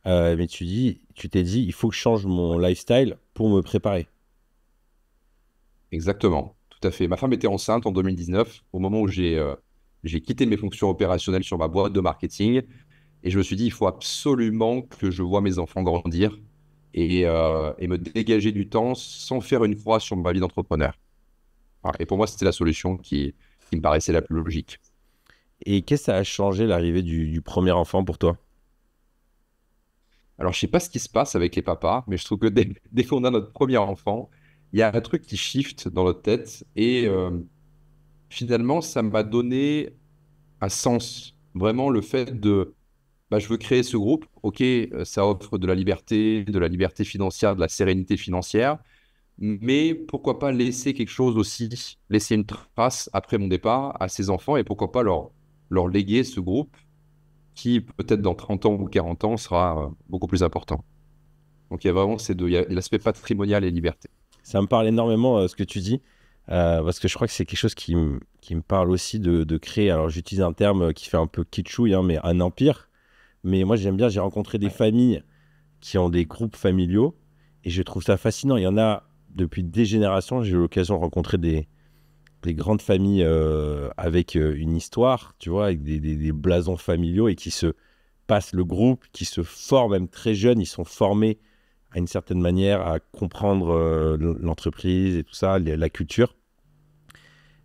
mais tu t'es dit, il faut que je change mon lifestyle pour me préparer. Exactement, tout à fait. Ma femme était enceinte en 2019, au moment où j'ai quitté mes fonctions opérationnelles sur ma boîte de marketing. Et je me suis dit, il faut absolument que je vois mes enfants grandir et me dégager du temps sans faire une croix sur ma vie d'entrepreneur. Voilà. Et pour moi, c'était la solution qui me paraissait la plus logique. Et qu'est-ce que ça a changé l'arrivée du premier enfant pour toi? Alors, je sais pas ce qui se passe avec les papas, mais je trouve que dès qu'on a notre premier enfant, il y a un truc qui shift dans notre tête. Et finalement, ça m'a donné un sens. Vraiment, le fait de, bah, je veux créer ce groupe. Ok, ça offre de la liberté financière, de la sérénité financière. Mais pourquoi pas laisser quelque chose aussi, laisser une trace après mon départ à ces enfants et pourquoi pas leur léguer ce groupe qui, peut-être dans 30 ans ou 40 ans, sera beaucoup plus important. Donc il y a vraiment ces deux, il y a l'aspect patrimonial et liberté. Ça me parle énormément ce que tu dis, parce que je crois que c'est quelque chose qui me parle aussi de créer. Alors j'utilise un terme qui fait un peu kitschouille, hein, mais un empire. Mais moi j'aime bien, j'ai rencontré des Ouais. familles qui ont des groupes familiaux et je trouve ça fascinant. Il y en a depuis des générations. J'ai eu l'occasion de rencontrer des grandes familles avec une histoire, tu vois, avec des blasons familiaux et qui se passent le groupe, qui se forment même très jeunes. Ils sont formés à une certaine manière à comprendre l'entreprise et tout ça, la culture.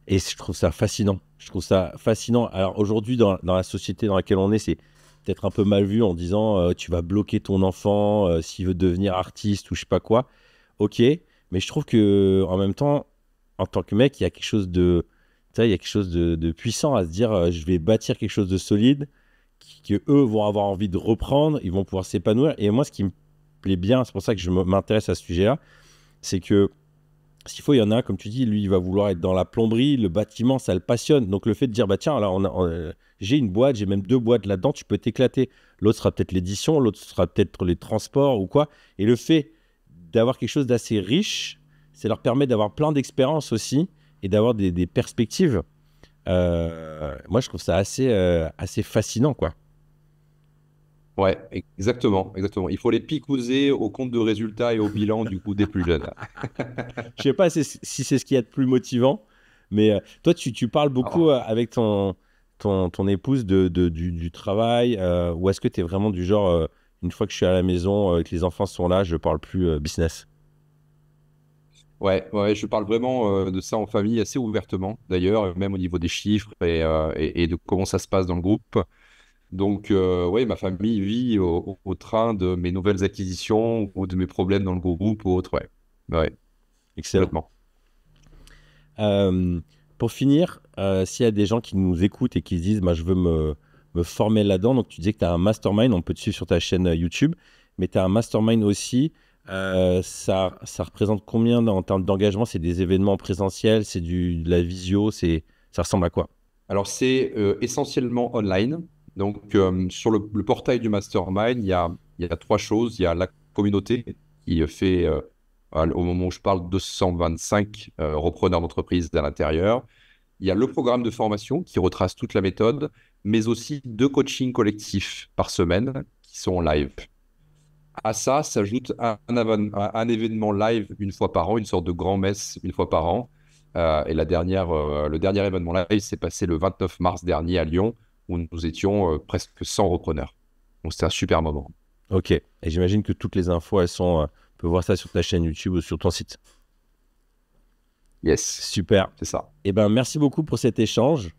Et je trouve ça fascinant. Je trouve ça fascinant. Alors aujourd'hui, dans la société dans laquelle on est, c'est peut-être un peu mal vu en disant tu vas bloquer ton enfant s'il veut devenir artiste ou je sais pas quoi. Ok, mais je trouve que en même temps, en tant que mec, il y a quelque chose de, tu sais, il y a quelque chose de puissant à se dire je vais bâtir quelque chose de solide que eux vont avoir envie de reprendre, ils vont pouvoir s'épanouir. Et moi, ce qui me plaît bien, c'est pour ça que je m'intéresse à ce sujet-là, c'est que s'il faut, il y en a un, comme tu dis, lui, il va vouloir être dans la plomberie, le bâtiment, ça le passionne. Donc le fait de dire, bah tiens, là, j'ai une boîte, j'ai même deux boîtes là-dedans, tu peux t'éclater. L'autre sera peut-être l'édition, l'autre sera peut-être les transports ou quoi. Et le fait d'avoir quelque chose d'assez riche, ça leur permet d'avoir plein d'expériences aussi et d'avoir des perspectives. Moi, je trouve ça assez fascinant, quoi. Ouais, exactement, exactement. Il faut les picouser au compte de résultats et au bilan du coup des plus jeunes. Je sais pas si c'est ce qu'il y a de plus motivant, mais toi, tu parles beaucoup Alors, avec ton épouse du travail, ou est-ce que tu es vraiment du genre, une fois que je suis à la maison, que les enfants sont là, je parle plus business? ouais, ouais, je parle vraiment de ça en famille assez ouvertement, d'ailleurs, même au niveau des chiffres et de comment ça se passe dans le groupe. Donc, ouais, ma famille vit au train de mes nouvelles acquisitions ou de mes problèmes dans le groupe ou autre, ouais. Ouais, Excellent. complètement. Euh, pour finir, s'il y a des gens qui nous écoutent et qui se disent, bah, je veux me former là-dedans, donc tu disais que tu as un mastermind, on peut te suivre sur ta chaîne YouTube, mais tu as un mastermind aussi. Ça représente combien en termes d'engagement? C'est des événements présentiels, c'est de la visio, ça ressemble à quoi? Alors, c'est essentiellement online. Donc, sur le portail du Mastermind, il y a trois choses. Il y a la communauté qui fait, au moment où je parle, 225 repreneurs d'entreprise à l'intérieur. Il y a le programme de formation qui retrace toute la méthode, mais aussi deux coachings collectifs par semaine qui sont en live. À ça s'ajoute un événement live une fois par an, une sorte de grand-messe une fois par an. Et le dernier événement live s'est passé le 29 mars dernier à Lyon, où nous étions presque 100 repreneurs. Donc c'était un super moment. Ok. Et j'imagine que toutes les infos, elles sont, on peut voir ça sur ta chaîne YouTube ou sur ton site. Yes, Super. c'est ça. Eh ben, merci beaucoup pour cet échange.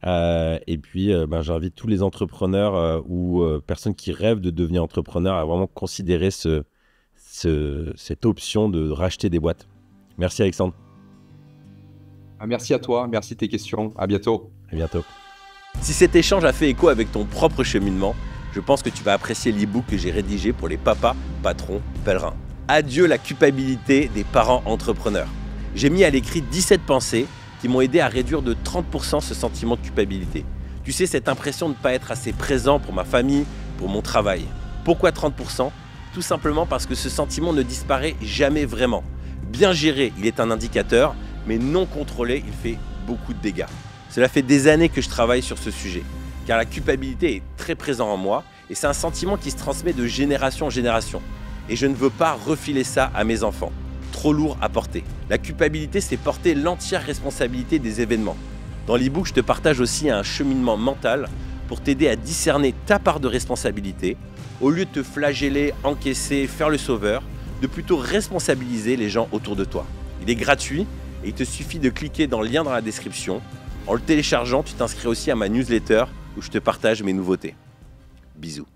Et puis, ben, j'invite tous les entrepreneurs ou personnes qui rêvent de devenir entrepreneurs à vraiment considérer cette option de racheter des boîtes. Merci Alexandre. Ah, merci à toi, merci de tes questions. À bientôt. À bientôt. Si cet échange a fait écho avec ton propre cheminement, je pense que tu vas apprécier l'e-book que j'ai rédigé pour les papas, patrons, pèlerins. Adieu la culpabilité des parents entrepreneurs. J'ai mis à l'écrit 17 pensées qui m'ont aidé à réduire de 30% ce sentiment de culpabilité. Tu sais, cette impression de ne pas être assez présent pour ma famille, pour mon travail. Pourquoi 30%? Tout simplement parce que ce sentiment ne disparaît jamais vraiment. Bien géré, il est un indicateur, mais non contrôlé, il fait beaucoup de dégâts. Cela fait des années que je travaille sur ce sujet, car la culpabilité est très présente en moi et c'est un sentiment qui se transmet de génération en génération. Et je ne veux pas refiler ça à mes enfants. Trop lourd à porter. La culpabilité, c'est porter l'entière responsabilité des événements. Dans l'e-book, je te partage aussi un cheminement mental pour t'aider à discerner ta part de responsabilité, au lieu de te flageller, encaisser, faire le sauveur, de plutôt responsabiliser les gens autour de toi. Il est gratuit et il te suffit de cliquer dans le lien dans la description. En le téléchargeant, tu t'inscris aussi à ma newsletter où je te partage mes nouveautés. Bisous.